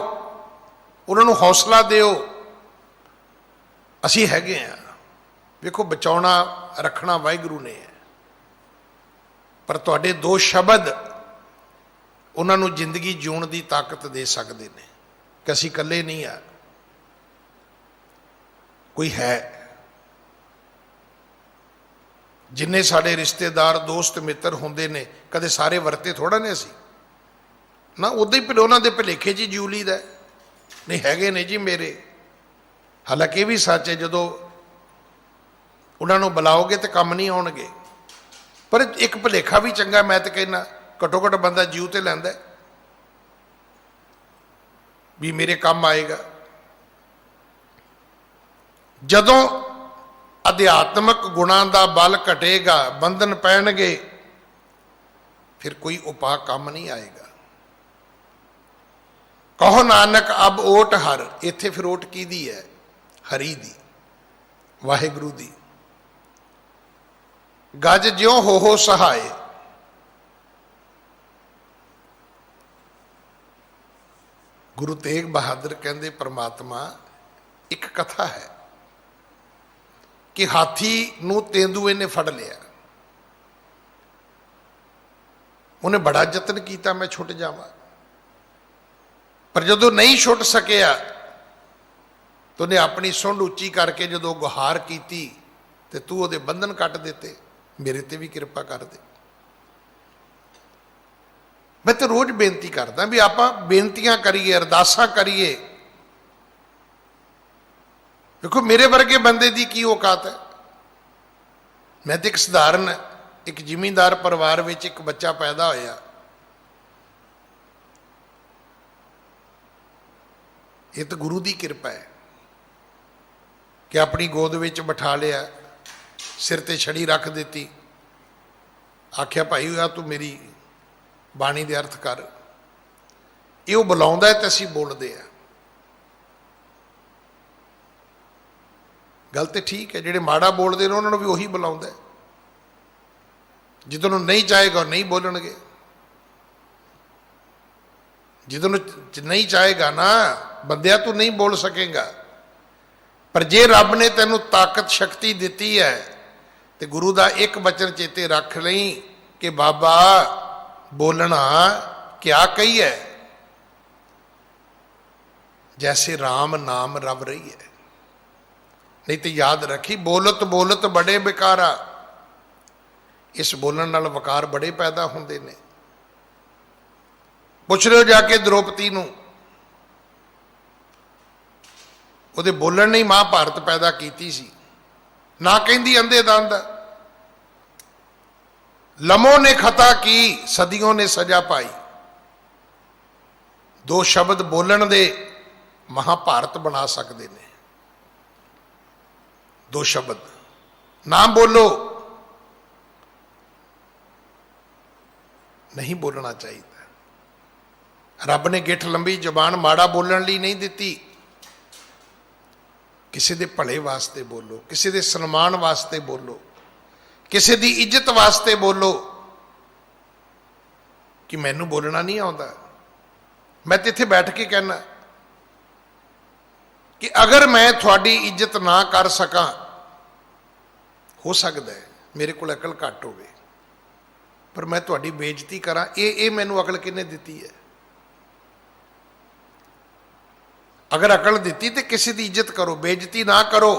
ਉਹਨਾਂ ਨੂੰ ਹੌਸਲਾ ਦਿਓ, ਅਸੀਂ ਹੈਗੇ ਆ। ਵੇਖੋ, ਬਚਾਉਣਾ ਰੱਖਣਾ ਵਾਹਿਗੁਰੂ ਨੇ ਹੈ, ਪਰ ਤੁਹਾਡੇ ਦੋ ਸ਼ਬਦ ਉਹਨਾਂ ਨੂੰ ਜ਼ਿੰਦਗੀ ਜਿਉਣ ਦੀ ਤਾਕਤ ਦੇ ਸਕਦੇ ਨੇ ਕਿ ਅਸੀਂ ਇਕੱਲੇ ਨਹੀਂ ਆ, ਕੋਈ ਹੈ। ਜਿੰਨੇ ਸਾਡੇ ਰਿਸ਼ਤੇਦਾਰ ਦੋਸਤ ਮਿੱਤਰ ਹੁੰਦੇ ਨੇ, ਕਦੇ ਸਾਰੇ ਵਰਤੇ ਥੋੜਾ ਨੇ ਅਸੀਂ ਨਾ, ਉਦਾਂ ਹੀ ਉਹਨਾਂ ਦੇ ਭੁਲੇਖੇ 'ਚ ਜਿਉ ਲੀਦਾ। ਨਹੀਂ, ਹੈਗੇ ਨੇ ਜੀ ਮੇਰੇ। ਹਾਲਾਂਕਿ ਇਹ ਵੀ ਸੱਚ ਹੈ, ਜਦੋਂ ਉਹਨਾਂ ਨੂੰ ਬੁਲਾਓਗੇ ਤੇ ਕੰਮ ਨਹੀਂ ਆਉਣਗੇ, ਪਰ ਇੱਕ ਭੁਲੇਖਾ ਵੀ ਚੰਗਾ। ਮੈਂ ਤਾਂ ਕਹਿੰਦਾ ਘੱਟੋ ਘੱਟ ਬੰਦਾ ਜਿਉ ਤੇ ਲੈਂਦਾ ਵੀ ਮੇਰੇ ਕੰਮ ਆਏਗਾ। ਜਦੋਂ ਅਧਿਆਤਮਕ ਗੁਣਾਂ ਦਾ ਬਲ ਘਟੇਗਾ, ਬੰਧਨ ਪੈਣਗੇ, ਫਿਰ ਕੋਈ ਉਪਾਅ ਕੰਮ ਨਹੀਂ ਆਏਗਾ। ਕਹੋ ਨਾਨਕ ਅਬ ਓਟ ਹਰ। ਇੱਥੇ ਫਿਰ ਓਟ ਕਿਹਦੀ ਹੈ? ਹਰੀ ਦੀ, ਵਾਹਿਗੁਰੂ ਦੀ। ਗੱਜ ਜਿਉ ਹੋ ਸਹਾਏ। ਗੁਰੂ ਤੇਗ ਬਹਾਦਰ ਕਹਿੰਦੇ, ਪਰਮਾਤਮਾ ਇੱਕ ਕਥਾ ਹੈ ਕਿ ਹਾਥੀ ਨੂੰ ਤੇਂਦੂਏ ਨੇ ਫੜ ਲਿਆ। ਉਹਨੇ ਬੜਾ ਯਤਨ ਕੀਤਾ ਮੈਂ ਛੁੱਟ ਜਾਵਾਂ, ਪਰ ਜਦੋਂ ਨਹੀਂ ਛੁੱਟ ਸਕਿਆ ਤਾਂ ਉਹਨੇ ਆਪਣੀ ਸੁੰਡ ਉੱਚੀ ਕਰਕੇ ਜਦੋਂ ਗੁਹਾਰ ਕੀਤੀ ਤੇ ਤੂੰ ਉਹਦੇ ਬੰਧਨ ਕੱਟ ਦਿੱਤੇ, ਮੇਰੇ ਤੇ ਵੀ ਕਿਰਪਾ ਕਰ ਦੇ। ਮੈਂ ਤਾਂ ਰੋਜ਼ ਬੇਨਤੀ ਕਰਦਾ ਵੀ ਆਪਾਂ ਬੇਨਤੀਆਂ ਕਰੀਏ, ਅਰਦਾਸਾਂ ਕਰੀਏ। ਦੇਖੋ ਮੇਰੇ ਵਰਗੇ ਬੰਦੇ ਦੀ ਕੀ ਔਕਾਤ ਹੈ। ਮੈਂ ਤਾਂ ਇੱਕ ਸਧਾਰਨ ਇੱਕ ਜ਼ਿਮੀਂਦਾਰ ਪਰਿਵਾਰ ਵਿੱਚ ਇੱਕ ਬੱਚਾ ਪੈਦਾ ਹੋਇਆ। ਇਹ ਤਾਂ ਗੁਰੂ ਦੀ ਕਿਰਪਾ ਹੈ ਕਿ ਆਪਣੀ ਗੋਦ ਵਿੱਚ ਬਿਠਾ ਲਿਆ, ਸਿਰ ਤੇ ਛੜੀ ਰੱਖ ਦਿੱਤੀ, ਆਖਿਆ ਭਾਈ ਆ ਤੂੰ ਮੇਰੀ ਬਾਣੀ ਦੇ ਅਰਥ ਕਰ। ਇਹ ਉਹ ਬੁਲਾਉਂਦਾ ਹੈ ਤੇ ਅਸੀਂ ਬੋਲਦੇ ਆ। ਗੱਲ ਤੇ ਠੀਕ ਹੈ, ਜਿਹੜੇ ਮਾੜਾ ਬੋਲਦੇ ਨੇ ਉਹਨਾਂ ਨੂੰ ਵੀ ਉਹੀ ਬੁਲਾਉਂਦਾ ਹੈ। ਜਿਹਦੋਂ ਨੂੰ ਨਹੀਂ ਚਾਹੇਗਾ ਉਹ ਨਹੀਂ ਬੋਲਣਗੇ, ਜਿਹਦੋਂ ਨੂੰ ਨਹੀਂ ਚਾਹੇਗਾ ਨਾ ਬੰਦਿਆ ਤੂੰ ਨਹੀਂ ਬੋਲ ਸਕੇਗਾ। ਪਰ ਜੇ ਰੱਬ ਨੇ ਤੈਨੂੰ ਤਾਕਤ ਸ਼ਕਤੀ ਦਿੱਤੀ ਹੈ ਤੇ ਗੁਰੂ ਦਾ ਇੱਕ ਬਚਨ ਚੇਤੇ ਰੱਖ ਲਈ ਕਿ ਬਾਬਾ ਬੋਲਣਾ ਕਿਆ ਕਹੀ ਹੈ, ਜੈਸੇ ਰਾਮ ਨਾਮ ਰਵ ਰਹੀ ਹੈ। ਨਹੀਂ ਤੇ ਯਾਦ ਰੱਖੀ ਬੋਲਤ ਬੋਲਤ ਬੜੇ ਵਿਕਾਰਾ, ਇਸ ਬੋਲਣ ਨਾਲ ਵਿਕਾਰ ਬੜੇ ਪੈਦਾ ਹੁੰਦੇ ਨੇ। ਪੁੱਛ ਲਿਓ ਜਾ ਕੇ ਦ੍ਰੋਪਦੀ ਨੂੰ, ਉਹਦੇ ਬੋਲਣ ਨੇ ਮਹਾਭਾਰਤ ਪੈਦਾ ਕੀਤੀ ਸੀ। ਨਾ ਕਹਿੰਦੀ ਅੰਧੇ ਦੰਦ, ਲਮੋ ਨੇ ਖਤਾ ਕੀ ਸਦੀਆਂ ਨੇ ਸਜ਼ਾ ਪਾਈ। ਦੋ ਸ਼ਬਦ ਬੋਲਣ ਦੇ ਮਹਾਭਾਰਤ ਬਣਾ ਸਕਦੇ ਨੇ। ਦੋ ਸ਼ਬਦ ਨਾ ਬੋਲੋ, ਨਹੀਂ ਬੋਲਣਾ ਚਾਹੀਦਾ। ਰੱਬ ਨੇ ਗਿੱਠ ਲੰਬੀ ਜ਼ੁਬਾਨ ਮਾੜਾ ਬੋਲਣ ਲਈ ਨਹੀਂ ਦਿੱਤੀ। ਕਿਸੇ ਦੇ ਭਲੇ ਵਾਸਤੇ ਬੋਲੋ, ਕਿਸੇ ਦੇ ਸਨਮਾਨ ਵਾਸਤੇ ਬੋਲੋ, ਕਿਸੇ ਦੀ ਇੱਜ਼ਤ ਵਾਸਤੇ ਬੋਲੋ। ਕਿ ਮੈਨੂੰ ਬੋਲਣਾ ਨਹੀਂ ਆਉਂਦਾ, ਮੈਂ ਤੇ ਇੱਥੇ ਬੈਠ ਕੇ ਕਹਿਣਾ ਕਿ ਅਗਰ ਮੈਂ ਤੁਹਾਡੀ ਇੱਜ਼ਤ ਨਾ ਕਰ ਸਕਾਂ, ਹੋ ਸਕਦਾ ਹੈ ਮੇਰੇ ਕੋਲ ਅਕਲ ਘੱਟ ਹੋਵੇ, ਪਰ ਮੈਂ ਤੁਹਾਡੀ ਬੇਇੱਜ਼ਤੀ ਕਰਾਂ, ਇਹ ਮੈਨੂੰ ਅਕਲ ਕਿਹਨੇ ਦਿੱਤੀ ਹੈ? ਅਗਰ ਅਕਲ ਦਿੱਤੀ ਤੇ ਕਿਸੇ ਦੀ ਇੱਜ਼ਤ ਕਰੋ, ਬੇਇੱਜ਼ਤੀ ਨਾ ਕਰੋ।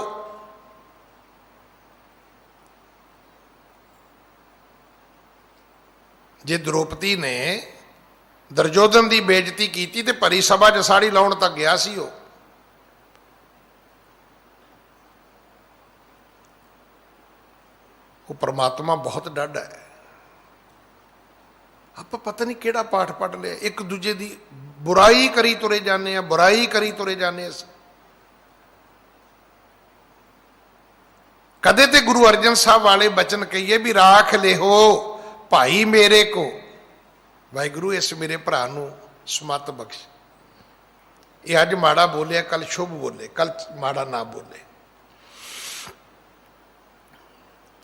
ਜੇ ਦ੍ਰੋਪਦੀ ਨੇ ਦੁਰਯੋਧਨ ਦੀ ਬੇਇੱਜ਼ਤੀ ਕੀਤੀ ਤੇ ਭਰੀ ਸਭਾ 'ਚ ਸਾੜੀ ਲਾਉਣ ਤੱਕ ਗਿਆ ਸੀ ਉਹ। ਉਹ ਪਰਮਾਤਮਾ ਬਹੁਤ ਡਾਢਾ ਹੈ। ਆਪਾਂ ਪਤਾ ਨਹੀਂ ਕਿਹੜਾ ਪਾਠ ਪੜ੍ਹ ਲਿਆ, ਇੱਕ ਦੂਜੇ ਦੀ ਬੁਰਾਈ ਕਰੀ ਤੁਰੇ ਜਾਂਦੇ ਆ, ਬੁਰਾਈ ਕਰੀ ਤੁਰੇ ਜਾਂਦੇ ਅਸੀਂ। ਕਦੇ ਤੇ ਗੁਰੂ ਅਰਜਨ ਸਾਹਿਬ ਵਾਲੇ ਬਚਨ ਕਹੀਏ ਵੀ ਰਾਖ ਲਿਹੋ ਭਾਈ ਮੇਰੇ ਕੋ, ਵਾਹਿਗੁਰੂ ਇਸ ਮੇਰੇ ਭਰਾ ਨੂੰ ਸਮਤ ਬਖਸ਼। ਇਹ ਅੱਜ ਮਾੜਾ ਬੋਲਿਆ, ਕੱਲ ਸ਼ੁਭ ਬੋਲੇ, ਕੱਲ ਮਾੜਾ ਨਾ ਬੋਲੇ।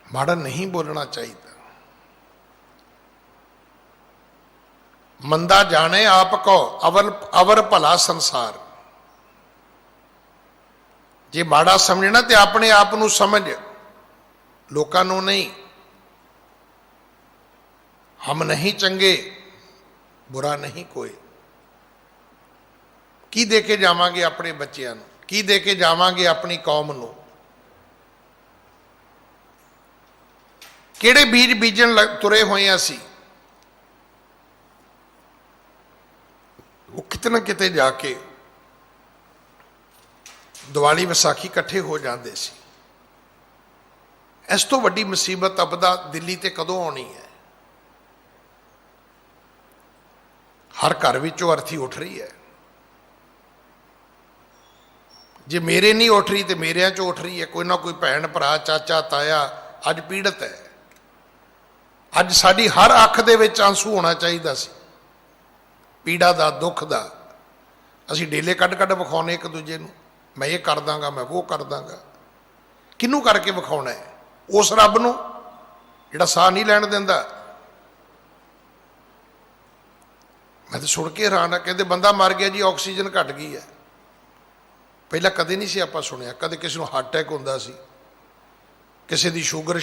ਮਾੜਾ ਨਹੀਂ ਬੋਲਣਾ ਚਾਹੀਦਾ। ਮੰਦਾ ਜਾਣੇ ਆਪ ਕੋ ਅਵਰ ਭਲਾ ਸੰਸਾਰ। ਜੇ ਮਾੜਾ ਸਮਝਣਾ ਤੇ ਆਪਣੇ ਆਪ ਨੂੰ ਸਮਝ, ਲੋਕਾਂ ਨੂੰ ਨਹੀਂ। ਹਮ ਨਹੀਂ ਚੰਗੇ ਬੁਰਾ ਨਹੀਂ ਕੋਈ। ਕੀ ਦੇ ਕੇ ਜਾਵਾਂਗੇ ਆਪਣੇ ਬੱਚਿਆਂ ਨੂੰ, ਕੀ ਦੇ ਕੇ ਜਾਵਾਂਗੇ ਆਪਣੀ ਕੌਮ ਨੂੰ? ਕਿਹੜੇ ਬੀਜ ਬੀਜਣ ਤੁਰੇ ਹੋਏ ਆ ਅਸੀਂ? ਉਹ ਕਿਤੇ ਨਾ ਕਿਤੇ ਜਾ ਕੇ ਦੀਵਾਲੀ ਵਿਸਾਖੀ ਇਕੱਠੇ ਹੋ ਜਾਂਦੇ ਸੀ। ਇਸ ਤੋਂ ਵੱਡੀ ਮੁਸੀਬਤ ਆਪਦਾ ਦਿੱਲੀ ਤੇ ਕਦੋਂ ਆਉਣੀ ਹੈ? ਹਰ ਘਰ ਵਿੱਚੋਂ ਅਰਥੀ ਉੱਠ ਰਹੀ ਹੈ। ਜੇ ਮੇਰੇ ਨਹੀਂ ਉੱਠ ਰਹੀ ਤੇ ਮੇਰਿਆਂ ਚੋਂ ਉੱਠ ਰਹੀ ਹੈ। ਕੋਈ ਨਾ ਕੋਈ ਭੈਣ ਭਰਾ ਚਾਚਾ ਤਾਇਆ ਅੱਜ ਪੀੜਤ ਹੈ। ਅੱਜ ਸਾਡੀ ਹਰ ਅੱਖ ਦੇ ਵਿੱਚ ਆਂਸੂ ਹੋਣਾ ਚਾਹੀਦਾ ਸੀ, ਪੀੜਾ ਦਾ, ਦੁੱਖ ਦਾ। ਅਸੀਂ ਡੇਲੇ ਕੱਢ ਕੱਢ ਵਿਖਾਉਣੇ ਇੱਕ ਦੂਜੇ ਨੂੰ, ਮੈਂ ਇਹ ਕਰ ਦਾਂਗਾ, ਮੈਂ ਉਹ ਕਰ ਦਾਂਗਾ। ਕਿਹਨੂੰ ਕਰਕੇ ਵਿਖਾਉਣਾ ਹੈ? ਉਸ ਰੱਬ ਨੂੰ ਜਿਹੜਾ ਸਾਹ ਨਹੀਂ ਲੈਣ ਦਿੰਦਾ। ਮੈਂ ਤਾਂ ਸੁਣ ਕੇ ਹੈਰਾਨ ਆ, ਕਹਿੰਦੇ ਬੰਦਾ ਮਰ ਗਿਆ ਜੀ, ਆਕਸੀਜਨ ਘਟ ਗਈ ਹੈ। ਪਹਿਲਾਂ ਕਦੇ ਨਹੀਂ ਸੀ ਆਪਾਂ ਸੁਣਿਆ। ਕਦੇ ਕਿਸੇ ਨੂੰ ਹਾਰਟ ਅਟੈਕ ਹੁੰਦਾ ਸੀ, ਕਿਸੇ ਦੀ ਸ਼ੂਗਰ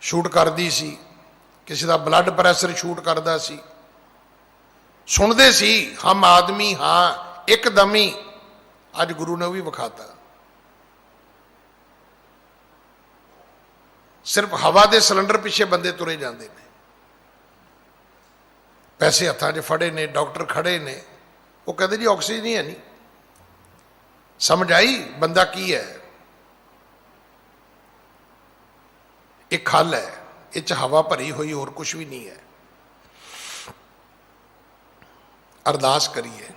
ਸ਼ੂਟ ਕਰਦੀ ਸੀ, ਕਿਸੇ ਦਾ ਬਲੱਡ ਪ੍ਰੈਸ਼ਰ ਸ਼ੂਟ ਕਰਦਾ ਸੀ, ਸੁਣਦੇ ਸੀ। ਹਮ ਆਦਮੀ ਹਾਂ ਇੱਕਦਮ ਹੀ। ਅੱਜ ਗੁਰੂ ਨੇ ਉਹ ਵੀ ਵਿਖਾਤਾ। ਸਿਰਫ ਹਵਾ ਦੇ ਸਿਲੰਡਰ ਪਿੱਛੇ ਬੰਦੇ ਤੁਰੇ ਜਾਂਦੇ ਨੇ, ਪੈਸੇ ਹੱਥਾਂ 'ਚ ਫੜੇ ਨੇ, ਡਾਕਟਰ ਖੜੇ ਨੇ, ਉਹ ਕਹਿੰਦੇ ਜੀ ਆਕਸੀਜਨ ਹੀ ਹੈ ਨਹੀਂ। ਸਮਝ ਆਈ ਬੰਦਾ ਕੀ ਹੈ? ਇਹ ਖੱਲ ਹੈ, ਇਹ 'ਚ ਹਵਾ ਭਰੀ ਹੋਈ, ਹੋਰ ਕੁਝ ਵੀ ਨਹੀਂ ਹੈ। ਅਰਦਾਸ ਕਰੀਏ,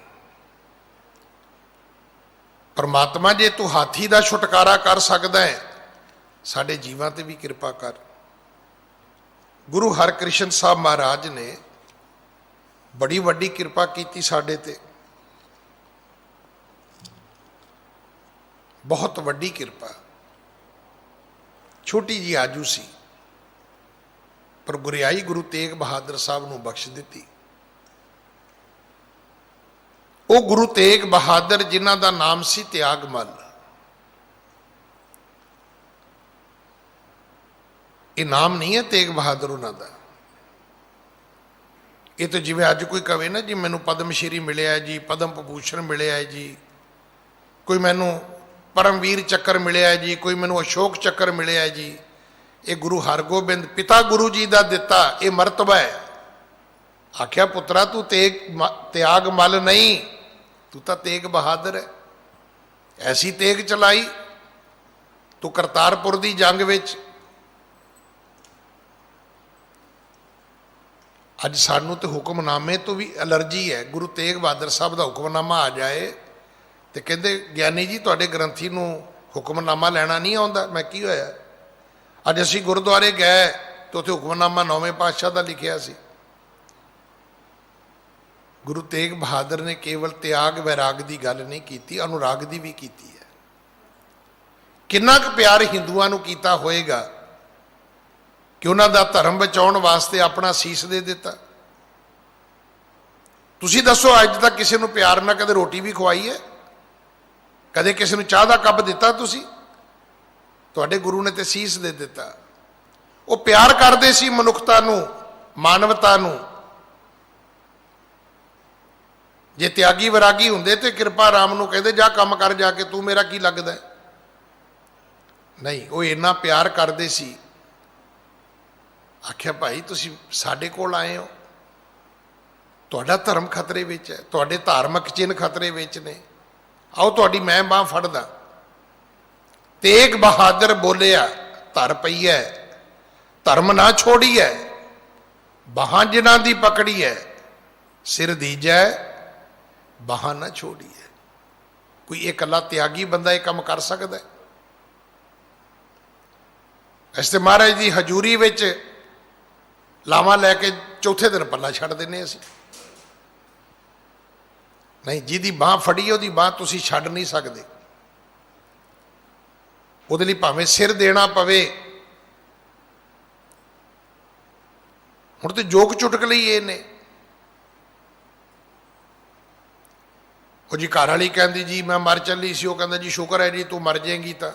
ਪਰਮਾਤਮਾ ਜੇ ਤੂੰ ਹਾਥੀ ਦਾ ਛੁਟਕਾਰਾ ਕਰ ਸਕਦਾ ਹੈ, ਸਾਡੇ ਜੀਵਾਂ ਤੇ ਵੀ ਕਿਰਪਾ ਕਰ। ਗੁਰੂ ਹਰਕ੍ਰਿਸ਼ਨ ਸਾਹਿਬ ਮਹਾਰਾਜ ਨੇ ਬੜੀ ਵੱਡੀ ਕਿਰਪਾ ਕੀਤੀ ਸਾਡੇ ਤੇ, ਬਹੁਤ ਵੱਡੀ ਕਿਰਪਾ। ਛੋਟੀ ਜੀ ਆਜੂ ਸੀ, ਪਰ ਗੁਰਿਆਈ ਗੁਰੂ ਤੇਗ ਬਹਾਦਰ ਸਾਹਿਬ ਨੂੰ ਬਖਸ਼ ਦਿੱਤੀ। ਉਹ ਗੁਰੂ ਤੇਗ ਬਹਾਦਰ ਜਿਨ੍ਹਾਂ ਦਾ ਨਾਮ ਸੀ ਤਿਆਗਮੱਲ। ਇਹ ਨਾਮ ਨਹੀਂ ਹੈ ਤੇਗ ਬਹਾਦਰ ਉਹਨਾਂ ਦਾ। ਇਹ ਤਾਂ ਜਿਵੇਂ ਅੱਜ ਕੋਈ ਕਵੇ ਨਾ ਜੀ ਮੈਨੂੰ ਪਦਮ ਸ਼੍ਰੀ ਮਿਲਿਆ ਜੀ, ਪਦਮ ਵਿਭੂਸ਼ਣ ਮਿਲਿਆ ਹੈ ਜੀ, ਕੋਈ ਮੈਨੂੰ ਪਰਮਵੀਰ ਚੱਕਰ ਮਿਲਿਆ ਹੈ ਜੀ, ਕੋਈ ਮੈਨੂੰ ਅਸ਼ੋਕ ਚੱਕਰ ਮਿਲਿਆ ਹੈ ਜੀ। ਇਹ ਗੁਰੂ ਹਰਗੋਬਿੰਦ ਪਿਤਾ ਗੁਰੂ ਜੀ ਦਾ ਦਿੱਤਾ ਇਹ ਮਰਤਬਾ ਹੈ। ਆਖਿਆ ਪੁੱਤਰਾ ਤੂੰ ਤਿਆਗ ਮੱਲ ਨਹੀਂ, ਤੂੰ ਤਾਂ ਤੇਗ ਬਹਾਦਰ ਹੈ। ਐਸੀ ਤੇਗ ਚਲਾਈ ਤੂੰ ਕਰਤਾਰਪੁਰ ਦੀ ਜੰਗ ਵਿੱਚ। ਅੱਜ ਸਾਨੂੰ ਤੇ ਹੁਕਮਨਾਮੇ ਤੋਂ ਵੀ ਐਲਰਜੀ ਹੈ। ਗੁਰੂ ਤੇਗ ਬਹਾਦਰ ਸਾਹਿਬ ਦਾ ਹੁਕਮਨਾਮਾ ਆ ਜਾਏ ਤੇ ਕਹਿੰਦੇ ਗਿਆਨੀ ਜੀ ਤੁਹਾਡੇ ਗ੍ਰੰਥੀ ਨੂੰ ਹੁਕਮਨਾਮਾ ਲੈਣਾ ਨਹੀਂ ਆਉਂਦਾ। ਮੈਂ ਕੀ ਹੋਇਆ? ਅੱਜ ਅਸੀਂ ਗੁਰਦੁਆਰੇ ਗਏ ਤੇ ਉੱਥੇ ਹੁਕਮਨਾਮਾ 9ਵੇਂ ਪਾਤਸ਼ਾਹ ਦਾ ਲਿਖਿਆ ਸੀ। ਗੁਰੂ ਤੇਗ ਬਹਾਦਰ ਨੇ ਕੇਵਲ ਤਿਆਗ ਵੈਰਾਗ ਦੀ ਗੱਲ ਨਹੀਂ ਕੀਤੀ, ਅਨੁਰਾਗ ਦੀ ਵੀ ਕੀਤੀ ਹੈ। ਕਿੰਨਾ ਕੁ ਪਿਆਰ ਹਿੰਦੂਆਂ ਨੂੰ ਕੀਤਾ ਹੋਏਗਾ ਕਿ ਉਹਨਾਂ ਦਾ ਧਰਮ ਬਚਾਉਣ ਵਾਸਤੇ ਆਪਣਾ ਸੀਸ ਦੇ ਦਿੱਤਾ। ਤੁਸੀਂ ਦੱਸੋ ਅੱਜ ਤੱਕ ਕਿਸੇ ਨੂੰ ਪਿਆਰ ਨਾਲ ਕਦੇ ਰੋਟੀ ਵੀ ਖਵਾਈ ਹੈ? ਕਦੇ ਕਿਸੇ ਨੂੰ ਚਾਹ ਦਾ ਕੱਪ ਦਿੱਤਾ ਤੁਸੀਂ? ਤੁਹਾਡੇ ਗੁਰੂ ਨੇ ਤੇ ਸੀਸ ਦੇ ਦਿੱਤਾ। ਉਹ ਪਿਆਰ ਕਰਦੇ ਸੀ ਮਨੁੱਖਤਾ ਨੂੰ, ਮਾਨਵਤਾ ਨੂੰ। ਜੇ ਤਿਆਗੀ ਵਿਰਾਗੀ ਹੁੰਦੇ ਤੇ ਕਿਰਪਾ ਰਾਮ ਨੂੰ ਕਹਿੰਦੇ ਜਾ ਕੰਮ ਕਰ ਜਾ ਕੇ, ਤੂੰ ਮੇਰਾ ਕੀ ਲੱਗਦਾ? ਨਹੀਂ, ਉਹ ਇੰਨਾ ਪਿਆਰ ਕਰਦੇ ਸੀ। ਆਖਿਆ ਭਾਈ ਤੁਸੀਂ ਸਾਡੇ ਕੋਲ ਆਏ ਹੋ, ਤੁਹਾਡਾ ਧਰਮ ਖਤਰੇ ਵਿੱਚ ਹੈ, ਤੁਹਾਡੇ ਧਾਰਮਿਕ ਚਿੰਨ੍ਹ ਖਤਰੇ ਵਿੱਚ ਨੇ, ਆਓ ਤੁਹਾਡੀ ਮੈਂ ਬਾਂਹ ਫੜਦਾ। ਤੇਗ ਬਹਾਦਰ ਬੋਲਿਆ ਧਰ ਪਈ ਹੈ, ਧਰਮ ਨਾ ਛੋੜੀ ਹੈ, ਬਾਹਾਂ ਜਿਨ੍ਹਾਂ ਦੀ ਪਕੜੀ ਹੈ, ਸਿਰ ਦੀਜੈ ਬਾਹਾਂ ਨਾ ਛੋੜੀ ਹੈ। ਕੋਈ ਇਕੱਲਾ ਤਿਆਗੀ ਬੰਦਾ ਇਹ ਕੰਮ ਕਰ ਸਕਦਾ ਹੈ? ਇਸ ਤੇ ਮਹਾਰਾਜ ਦੀ ਹਜ਼ੂਰੀ ਵਿੱਚ ਲਾਵਾਂ ਲੈ ਕੇ ਚੌਥੇ ਦਿਨ ਪੱਲਾ ਛੱਡ ਦਿੰਦੇ ਅਸੀਂ। ਨਹੀਂ, ਜਿਹਦੀ ਬਾਂਹ ਫੜੀ ਉਹਦੀ ਬਾਂਹ ਤੁਸੀਂ ਛੱਡ ਨਹੀਂ ਸਕਦੇ। ਉਹਦੇ ਲਈ ਭਾਵੇਂ ਸਿਰ ਦੇਣਾ ਪਵੇ। ਹੁਣ ਤੇ ਜੋਕ ਚੁਟਕ ਲਈ ਇਹ ਨੇ। ਉਹ ਜੀ ਘਰ ਵਾਲੀ ਕਹਿੰਦੀ ਜੀ ਮੈਂ ਮਰ ਚੱਲੀ ਸੀ, ਉਹ ਕਹਿੰਦਾ ਜੀ ਸ਼ੁਕਰ ਹੈ ਜੀ ਤੂੰ ਮਰ ਜਾਏਗੀ। ਤਾਂ